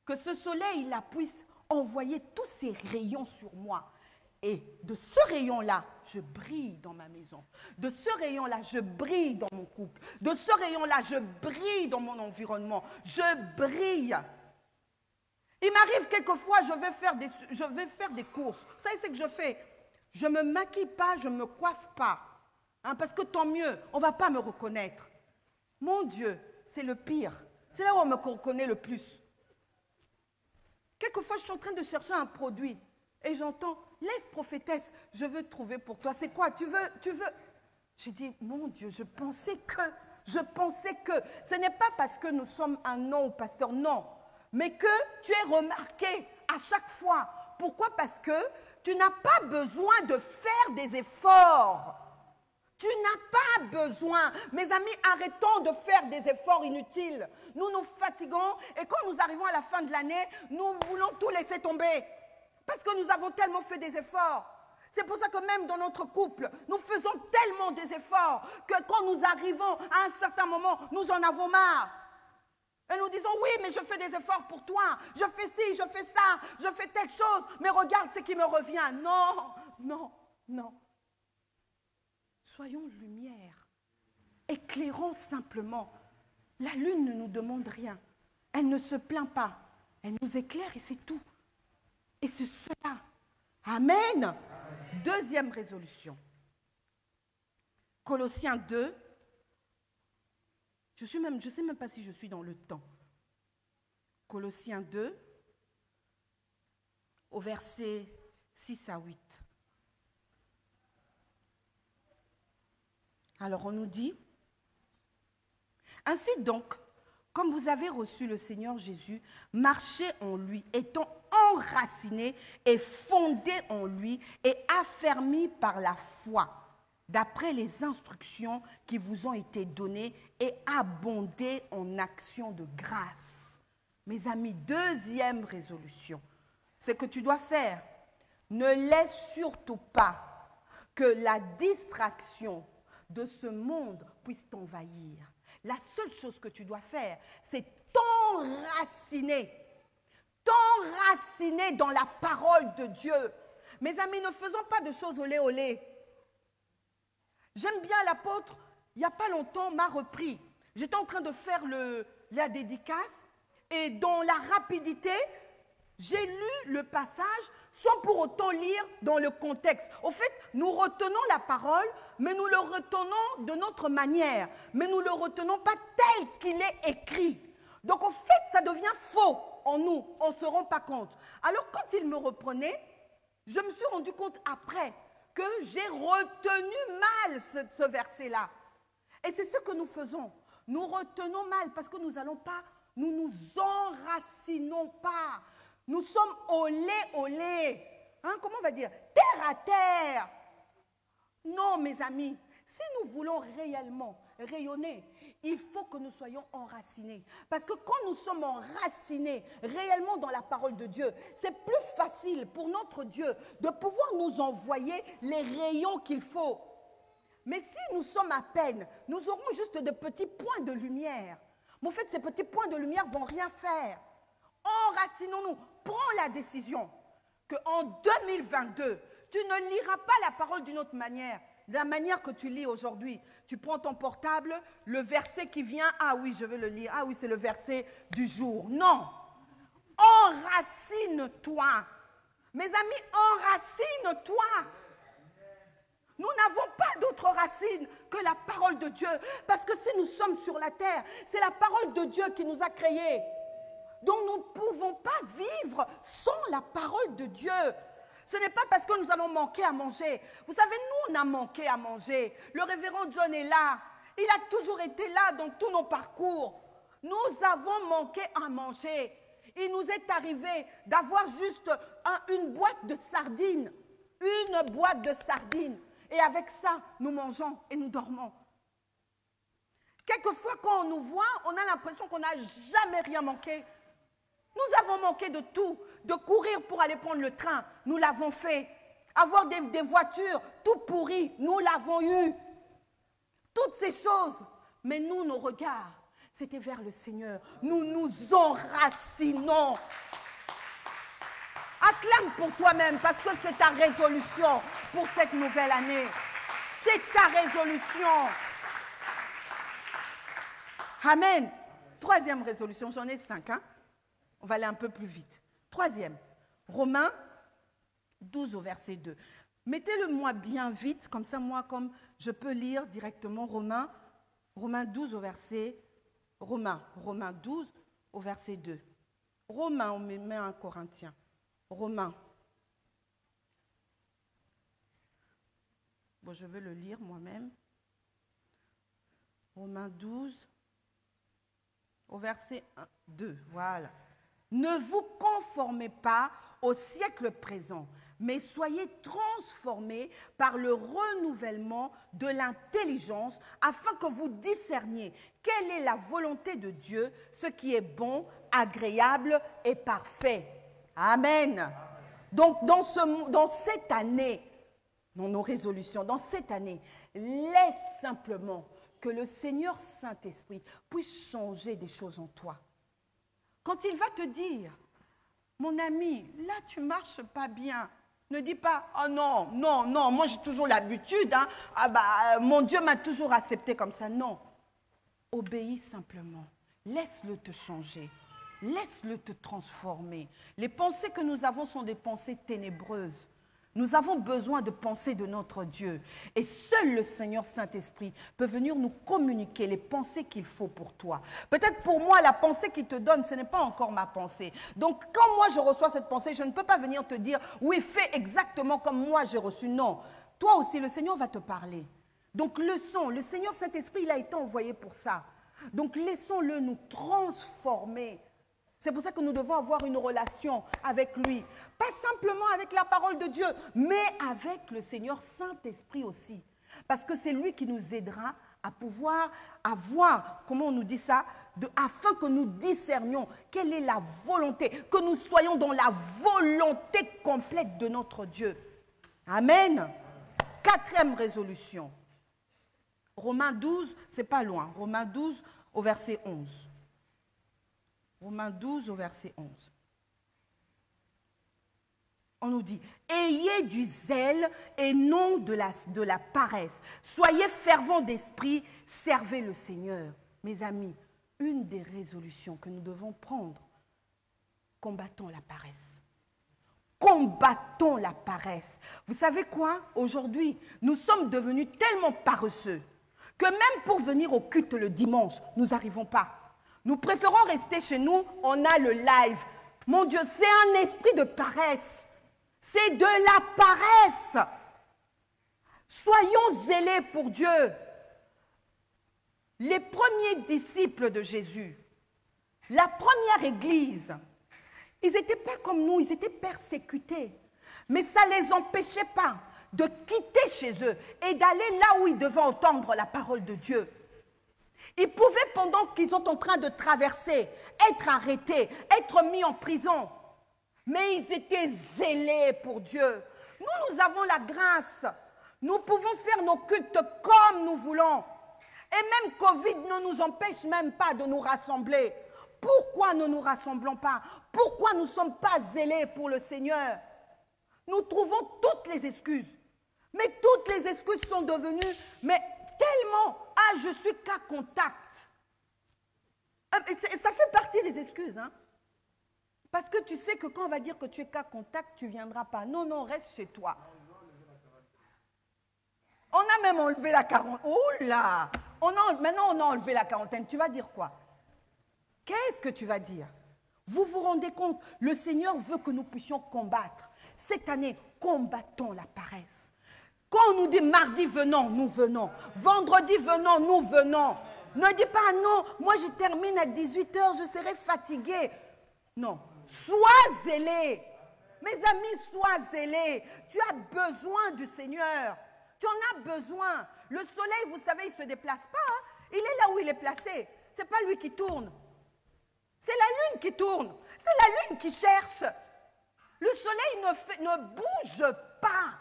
Que ce soleil-là puisse envoyer tous ses rayons sur moi. Et de ce rayon-là, je brille dans ma maison. De ce rayon-là, je brille dans mon couple. De ce rayon-là, je brille dans mon environnement. Je brille. Il m'arrive quelquefois, je vais faire des courses. Vous savez ce que je fais? Je ne me maquille pas, je ne me coiffe pas. Parce que tant mieux, on ne va pas me reconnaître. Mon Dieu, c'est le pire. C'est là où on me reconnaît le plus. Quelquefois, je suis en train de chercher un produit et j'entends, laisse prophétesse, je veux trouver pour toi. C'est quoi? Tu veux? J'ai dit, mon Dieu, je pensais que. Ce n'est pas parce que nous sommes un nom au pasteur, non. Mais que tu es remarqué à chaque fois. Pourquoi? Parce que tu n'as pas besoin de faire des efforts. Tu n'as pas besoin. Mes amis, arrêtons de faire des efforts inutiles. Nous nous fatiguons et quand nous arrivons à la fin de l'année, nous voulons tout laisser tomber. Parce que nous avons tellement fait des efforts. C'est pour ça que même dans notre couple, nous faisons tellement des efforts que quand nous arrivons à un certain moment, nous en avons marre. Et nous disons, oui, mais je fais des efforts pour toi. Je fais ci, je fais ça, je fais telle chose. Mais regarde ce qui me revient. Non, non, non. Soyons lumière. Éclairons simplement. La lune ne nous demande rien. Elle ne se plaint pas. Elle nous éclaire et c'est tout. Et c'est cela. Amen. Amen. Deuxième résolution. Colossiens 2. Je ne sais même pas si je suis dans le temps. Colossiens 2, au verset 6 à 8. Alors on nous dit, « Ainsi donc, comme vous avez reçu le Seigneur Jésus, marchez en lui, étant enracinés et fondés en lui et affermis par la foi, d'après les instructions qui vous ont été données et abondez en actions de grâce. » Mes amis, deuxième résolution, c'est que tu dois faire. Ne laisse surtout pas que la distraction de ce monde puisse t'envahir. La seule chose que tu dois faire, c'est t'enraciner dans la parole de Dieu. Mes amis, ne faisons pas de choses olé olé. J'aime bien l'apôtre, il n'y a pas longtemps, m'a repris. J'étais en train de faire la dédicace et dans la rapidité, j'ai lu le passage sans pour autant lire dans le contexte. Au fait, nous retenons la parole, mais nous le retenons de notre manière. Mais nous ne le retenons pas tel qu'il est écrit. Donc, au fait, ça devient faux en nous. On ne se rend pas compte. Alors, quand il me reprenait, je me suis rendu compte après que j'ai retenu mal ce verset-là. Et c'est ce que nous faisons. Nous retenons mal parce que nous nous nous enracinons pas. Nous sommes olé. Hein, comment on va dire? Terre à terre. Non, mes amis, si nous voulons réellement rayonner, il faut que nous soyons enracinés. Parce que quand nous sommes enracinés réellement dans la parole de Dieu, c'est plus facile pour notre Dieu de pouvoir nous envoyer les rayons qu'il faut. Mais si nous sommes à peine, nous aurons juste de petits points de lumière. Mais en fait, ces petits points de lumière ne vont rien faire. Enracinons-nous. Prends la décision qu'en 2022, tu ne liras pas la parole d'une autre manière. De la manière que tu lis aujourd'hui. Tu prends ton portable, le verset qui vient, ah oui, je vais le lire, ah oui, c'est le verset du jour. Non. Enracine-toi. Mes amis, enracine-toi. Nous n'avons pas d'autre racine que la parole de Dieu. Parce que si nous sommes sur la terre, c'est la parole de Dieu qui nous a créés. Donc nous ne pouvons pas vivre sans la parole de Dieu. Ce n'est pas parce que nous allons manquer à manger. Vous savez, nous, on a manqué à manger. Le révérend John est là. Il a toujours été là dans tous nos parcours. Nous avons manqué à manger. Il nous est arrivé d'avoir juste une boîte de sardines. Une boîte de sardines. Et avec ça, nous mangeons et nous dormons. Quelquefois, quand on nous voit, on a l'impression qu'on n'a jamais rien manqué. Nous avons manqué de tout, de courir pour aller prendre le train, nous l'avons fait. Avoir des voitures tout pourries, nous l'avons eu. Toutes ces choses. Mais nous, nos regards, c'était vers le Seigneur. Nous nous enracinons. Acclame pour toi-même parce que c'est ta résolution pour cette nouvelle année. C'est ta résolution. Amen. Troisième résolution, j'en ai 5, hein? On va aller un peu plus vite. Troisième, Romains 12 au verset 2. Mettez-le-moi bien vite, comme ça, moi, comme je peux lire directement Romains 12 au verset... Romains 12 au verset 2. Romains, on met un Corinthien. Romains. Bon, je vais le lire moi-même. Romains 12 au verset 2, voilà. Ne vous conformez pas au siècle présent, mais soyez transformés par le renouvellement de l'intelligence afin que vous discerniez quelle est la volonté de Dieu, ce qui est bon, agréable et parfait. Amen. Donc, dans cette année, dans nos résolutions, dans cette année, laisse simplement que le Seigneur Saint-Esprit puisse changer des choses en toi. Quand il va te dire, mon ami, là tu ne marches pas bien, ne dis pas, oh non, moi j'ai toujours l'habitude, hein. Ah bah, mon Dieu m'a toujours accepté comme ça. Non, obéis simplement, laisse-le te changer, laisse-le te transformer. Les pensées que nous avons sont des pensées ténébreuses. Nous avons besoin de penser de notre Dieu. Et seul le Seigneur Saint-Esprit peut venir nous communiquer les pensées qu'il faut pour toi. Peut-être pour moi, la pensée qu'il te donne, ce n'est pas encore ma pensée. Donc, quand moi je reçois cette pensée, je ne peux pas venir te dire, oui, fais exactement comme moi j'ai reçu. Non. Toi aussi, le Seigneur va te parler. Donc, le Seigneur Saint-Esprit, il a été envoyé pour ça. Donc, laissons-le nous transformer. C'est pour ça que nous devons avoir une relation avec lui. Pas simplement avec la parole de Dieu, mais avec le Seigneur Saint-Esprit aussi. Parce que c'est lui qui nous aidera à pouvoir avoir, comment on nous dit ça, afin que nous discernions quelle est la volonté, que nous soyons dans la volonté complète de notre Dieu. Amen. 4e résolution. Romains 12, c'est pas loin. Romains 12 au verset 11. Romains 12 au verset 11. On nous dit, ayez du zèle et non de la paresse. Soyez fervents d'esprit, servez le Seigneur. Mes amis, une des résolutions que nous devons prendre, combattons la paresse. Combattons la paresse. Vous savez quoi? Aujourd'hui, nous sommes devenus tellement paresseux que même pour venir au culte le dimanche, nous n'arrivons pas. Nous préférons rester chez nous, on a le live. Mon Dieu, c'est un esprit de paresse. C'est de la paresse. Soyons zélés pour Dieu. Les premiers disciples de Jésus, la première église, ils n'étaient pas comme nous, ils étaient persécutés. Mais ça ne les empêchait pas de quitter chez eux et d'aller là où ils devaient entendre la parole de Dieu. Ils pouvaient, pendant qu'ils sont en train de traverser, être arrêtés, être mis en prison. Mais ils étaient zélés pour Dieu. Nous avons la grâce. Nous pouvons faire nos cultes comme nous voulons. Et même Covid ne nous empêche même pas de nous rassembler. Pourquoi ne nous rassemblons pas? Pourquoi nous ne sommes pas zélés pour le Seigneur? Nous trouvons toutes les excuses. Mais toutes les excuses sont devenues, mais tellement, ah, je suis cas contact. Ça fait partie des excuses, hein. Parce que tu sais que quand on va dire que tu es cas contact, tu ne viendras pas. Non, non, reste chez toi. On a même enlevé la quarantaine. Oh là! Maintenant, on a enlevé la quarantaine. Tu vas dire quoi? Qu'est-ce que tu vas dire? Vous vous rendez compte? Le Seigneur veut que nous puissions combattre. Cette année, combattons la paresse. Quand on nous dit mardi venons, nous venons. Vendredi venons, nous venons. Ne dis pas non, moi je termine à 18 h, je serai fatigué. Non, sois zélé. Mes amis, sois zélé. Tu as besoin du Seigneur. Tu en as besoin. Le soleil, vous savez, il ne se déplace pas. Hein? Il est là où il est placé. Ce n'est pas lui qui tourne. C'est la lune qui tourne. C'est la lune qui cherche. Le soleil ne bouge pas.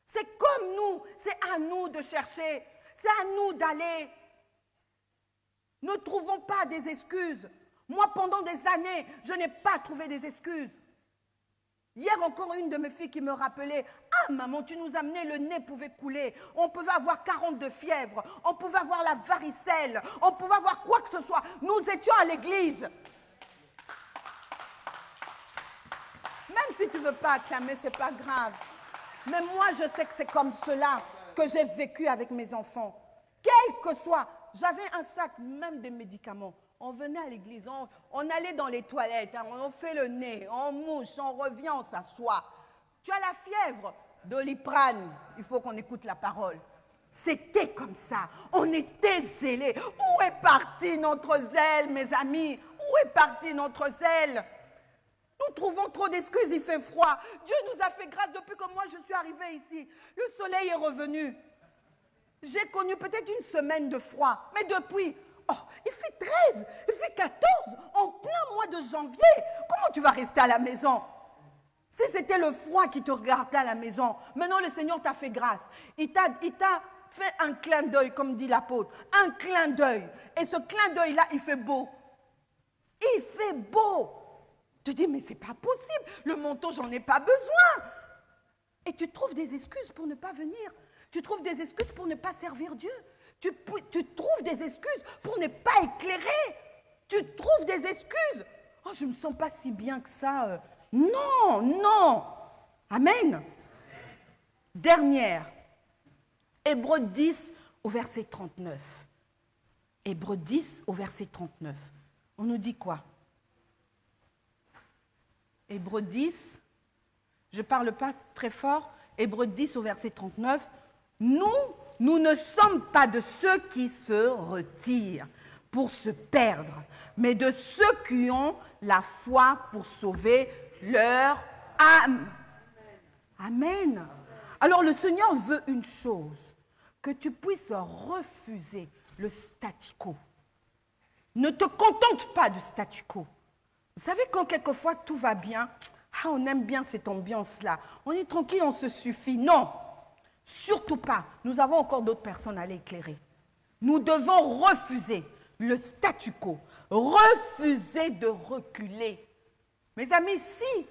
C'est comme nous. C'est à nous de chercher. C'est à nous d'aller. Ne trouvons pas des excuses. Moi, pendant des années, je n'ai pas trouvé des excuses. Hier encore, une de mes filles qui me rappelait, « Ah, maman, tu nous amenais, le nez pouvait couler. On pouvait avoir 40 de fièvre. On pouvait avoir la varicelle. On pouvait avoir quoi que ce soit. Nous étions à l'église. » Même si tu ne veux pas acclamer, ce n'est pas grave. Mais moi, je sais que c'est comme cela que j'ai vécu avec mes enfants. Quel que soit, j'avais un sac, même des médicaments. On venait à l'église, on allait dans les toilettes, hein, on fait le nez, on mouche, on revient, on s'assoit. Tu as la fièvre, Doliprane, il faut qu'on écoute la parole. C'était comme ça, on était zélés. Où est parti notre zèle, mes amis? Où est parti notre zèle? Nous trouvons trop d'excuses, il fait froid. Dieu nous a fait grâce depuis que moi je suis arrivée ici. Le soleil est revenu. J'ai connu peut-être une semaine de froid, mais depuis... Oh, il fait 13, il fait 14, en plein mois de janvier. Comment tu vas rester à la maison? Si c'était le froid qui te regardait à la maison, maintenant le Seigneur t'a fait grâce. Il t'a fait un clin d'œil, comme dit l'apôtre. Un clin d'œil. Et ce clin d'œil-là, il fait beau. Il fait beau. Tu dis, mais c'est pas possible. Le manteau, j'en ai pas besoin. Et tu trouves des excuses pour ne pas venir. Tu trouves des excuses pour ne pas servir Dieu. Tu trouves des excuses pour ne pas éclairer. Tu trouves des excuses. Oh, je ne me sens pas si bien que ça. Non, non. Amen. dernière. Hébreux 10 au verset 39. Hébreux 10 au verset 39. On nous dit quoi? Hébreux 10, je ne parle pas très fort. Hébreux 10 au verset 39. Nous ne sommes pas de ceux qui se retirent pour se perdre, mais de ceux qui ont la foi pour sauver leur âme. Amen. Alors le Seigneur veut une chose, que tu puisses refuser le statu quo. Ne te contente pas du statu quo. Vous savez, quand quelquefois tout va bien, on aime bien cette ambiance-là, on est tranquille, on se suffit. Non, surtout pas. Nous avons encore d'autres personnes à l'éclairer. Nous devons refuser le statu quo, refuser de reculer. Mes amis, si,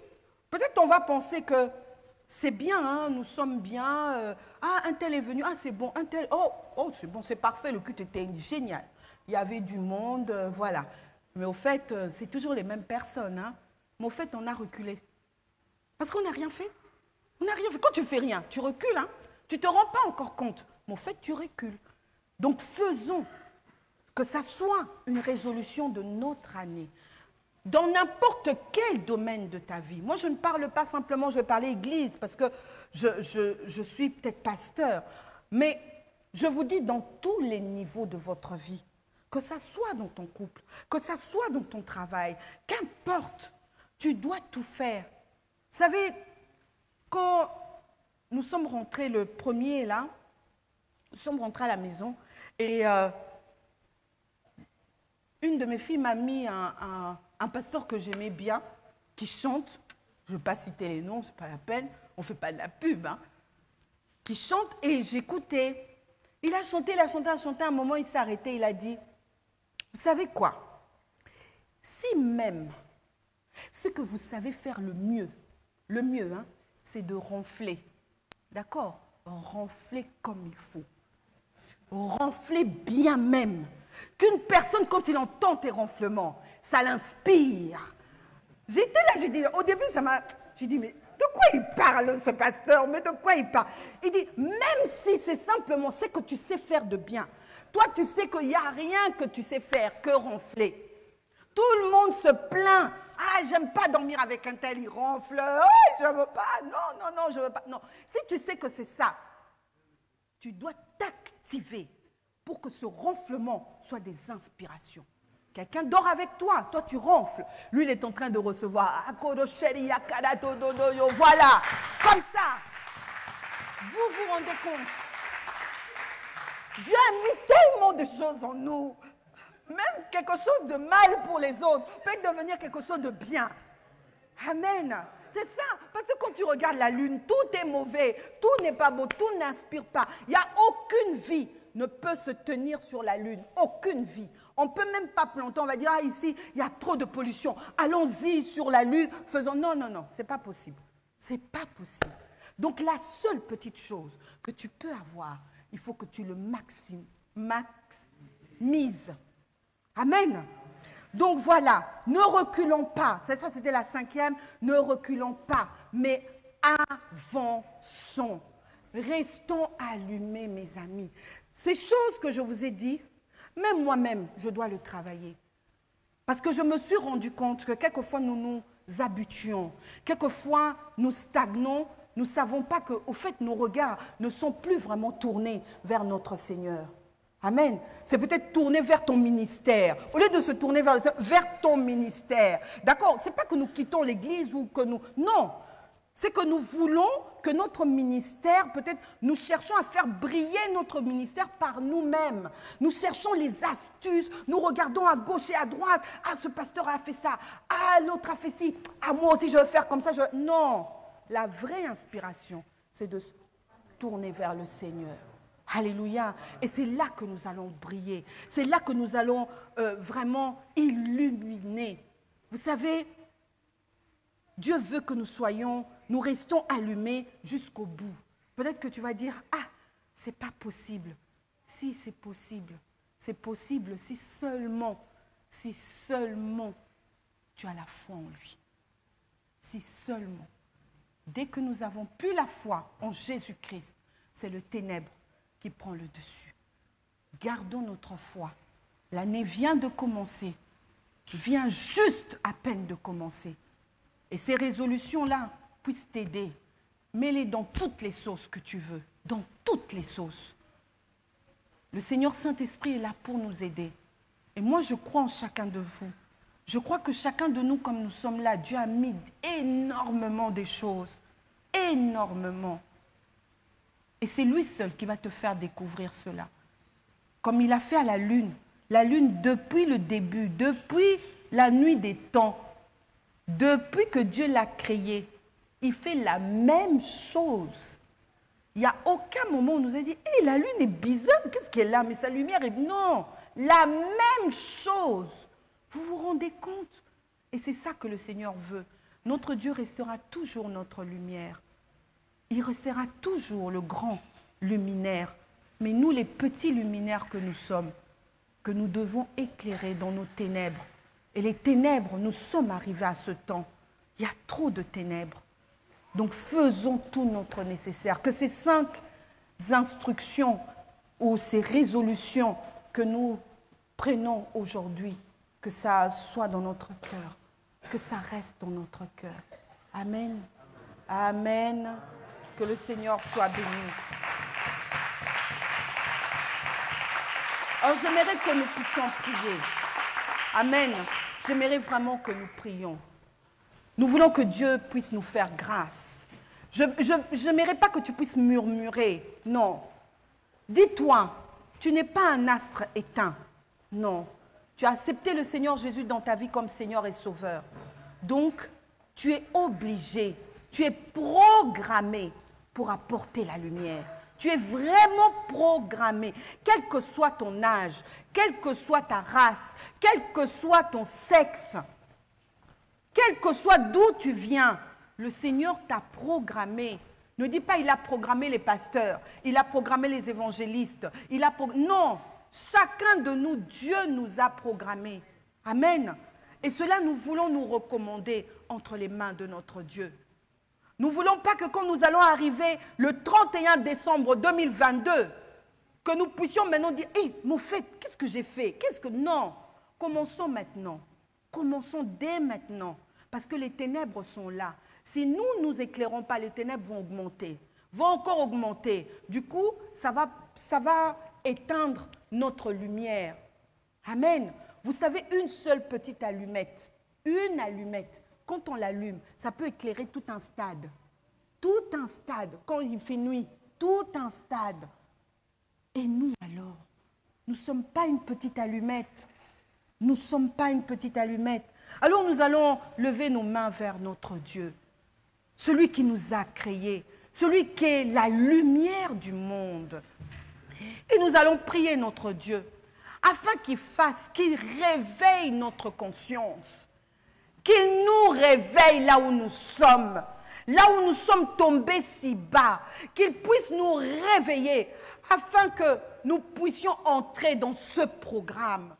peut-être on va penser que c'est bien, hein, nous sommes bien, un tel est venu, c'est bon, un tel, oh c'est bon, c'est parfait, le culte était génial. Il y avait du monde, voilà. Mais au fait, c'est toujours les mêmes personnes. Hein. Mais au fait, on a reculé. Parce qu'on n'a rien fait. On n'a rien fait. Quand tu fais rien, tu recules. Hein. Tu ne te rends pas encore compte. Mais au fait, tu recules. Donc, faisons que ça soit une résolution de notre année. Dans n'importe quel domaine de ta vie. Moi, je ne parle pas simplement, je vais parler église, parce que je suis peut-être pasteur. Mais je vous dis, dans tous les niveaux de votre vie, que ça soit dans ton couple, que ça soit dans ton travail, qu'importe, tu dois tout faire. Vous savez, quand nous sommes rentrés le premier là, nous sommes rentrés à la maison et une de mes filles m'a mis un pasteur que j'aimais bien, qui chante, je ne vais pas citer les noms, ce n'est pas la peine, on ne fait pas de la pub, hein, qui chante et j'écoutais. Il a chanté, à un moment il s'est arrêté, il a dit, vous savez quoi? Si même ce que vous savez faire le mieux, hein, c'est de ronfler. D'accord? Ronfler comme il faut. Ronfler bien même. Qu'une personne, quand il entend tes ronflements, ça l'inspire. J'étais là, j'ai dit, au début, j'ai dit, mais de quoi il parle, ce pasteur? Mais de quoi il parle? Il dit, même si c'est simplement ce que tu sais faire de bien, toi, tu sais qu'il n'y a rien que tu sais faire que ronfler. Tout le monde se plaint. Ah, j'aime pas dormir avec un tel, il ronfle. Oh, je veux pas. Non, je veux pas. Non. Si tu sais que c'est ça, tu dois t'activer pour que ce ronflement soit des inspirations. Quelqu'un dort avec toi, toi tu ronfles. Lui, il est en train de recevoir. Voilà, comme ça. Vous vous rendez compte? Dieu a mis tellement de choses en nous. Même quelque chose de mal pour les autres peut devenir quelque chose de bien. Amen. C'est ça. Parce que quand tu regardes la lune, tout est mauvais, tout n'est pas beau, tout n'inspire pas. Il n'y a aucune vie ne peut se tenir sur la lune. Aucune vie. On ne peut même pas planter. On va dire, ici, il y a trop de pollution. Allons-y sur la lune, faisons... Non, ce n'est pas possible. Ce n'est pas possible. Donc la seule petite chose que tu peux avoir, il faut que tu le maximises. Amen. Donc voilà, ne reculons pas. Ça, c'était la 5e. Ne reculons pas, mais avançons. Restons allumés, mes amis. Ces choses que je vous ai dit, même moi-même, je dois le travailler. Parce que je me suis rendu compte que quelquefois, nous nous habituons. Quelquefois, nous stagnons. Nous ne savons pas qu'au fait, nos regards ne sont plus vraiment tournés vers notre Seigneur. Amen. C'est peut-être tourner vers ton ministère. Au lieu de se tourner vers ton ministère. D'accord? Ce n'est pas que nous quittons l'église ou que nous... Non. C'est que nous voulons que notre ministère, peut-être, nous cherchons à faire briller notre ministère par nous-mêmes. Nous cherchons les astuces. Nous regardons à gauche et à droite. Ah, ce pasteur a fait ça. Ah, l'autre a fait ci. Ah, moi aussi, je veux faire comme ça. Non. La vraie inspiration, c'est de se tourner vers le Seigneur. Alléluia. Et c'est là que nous allons briller. C'est là que nous allons vraiment illuminer. Vous savez, Dieu veut que nous restons allumés jusqu'au bout. Peut-être que tu vas dire, ah, c'est pas possible. Si, c'est possible. C'est possible si seulement tu as la foi en lui. Si seulement. dès que nous avons plus la foi en Jésus-Christ, c'est le ténèbre qui prend le dessus. Gardons notre foi. L'année vient de commencer, vient juste à peine de commencer. Et ces résolutions-là puissent t'aider. Mets-les dans toutes les sauces que tu veux, dans toutes les sauces. Le Seigneur Saint-Esprit est là pour nous aider. Et moi, je crois en chacun de vous. Je crois que chacun de nous, comme nous sommes là, Dieu a mis énormément de choses. Énormément. Et c'est lui seul qui va te faire découvrir cela. Comme il a fait à la lune. La lune, depuis le début, depuis la nuit des temps, depuis que Dieu l'a créée, il fait la même chose. Il n'y a aucun moment où on nous a dit « Hey, la lune est bizarre, qu'est-ce qu'elle a? Mais sa lumière est... » Non, la même chose. Vous vous rendez compte? Et c'est ça que le Seigneur veut. Notre Dieu restera toujours notre lumière. Il restera toujours le grand luminaire. Mais nous, les petits luminaires que nous sommes, que nous devons éclairer dans nos ténèbres. Et les ténèbres, nous sommes arrivés à ce temps. Il y a trop de ténèbres. Donc faisons tout notre nécessaire. Que ces 5 instructions ou ces résolutions que nous prenons aujourd'hui, que ça soit dans notre cœur, que ça reste dans notre cœur. Amen. Amen. Que le Seigneur soit béni. Alors j'aimerais que nous puissions prier. Amen. J'aimerais vraiment que nous prions. Nous voulons que Dieu puisse nous faire grâce. Je n'aimerais pas que tu puisses murmurer. Non. Dis-toi, tu n'es pas un astre éteint. Non. Tu as accepté le Seigneur Jésus dans ta vie comme Seigneur et Sauveur. Donc, tu es obligé, tu es programmé pour apporter la lumière. Tu es vraiment programmé, quel que soit ton âge, quelle que soit ta race, quel que soit ton sexe, quel que soit d'où tu viens, le Seigneur t'a programmé. Ne dis pas il a programmé les pasteurs, il a programmé les évangélistes, non, chacun de nous, Dieu nous a programmés. Amen. Et cela, nous voulons nous recommander entre les mains de notre Dieu. Nous ne voulons pas que quand nous allons arriver le 31 décembre 2022, que nous puissions maintenant dire « Hé, mon fait, qu'est-ce que j'ai fait? Qu'est-ce que... » Non, commençons maintenant. Commençons dès maintenant. Parce que les ténèbres sont là. Si nous ne nous éclairons pas, les ténèbres vont augmenter. Vont encore augmenter. Du coup, ça va éteindre notre lumière. Amen. Vous savez, une seule petite allumette, quand on l'allume, ça peut éclairer tout un stade. Tout un stade. Quand il fait nuit, tout un stade. Et nous alors, nous ne sommes pas une petite allumette. Nous ne sommes pas une petite allumette. Alors nous allons lever nos mains vers notre Dieu. Celui qui nous a créés. Celui qui est la lumière du monde. Et nous allons prier notre Dieu afin qu'il réveille notre conscience. Qu'il nous réveille là où nous sommes tombés si bas, qu'il puisse nous réveiller afin que nous puissions entrer dans ce programme.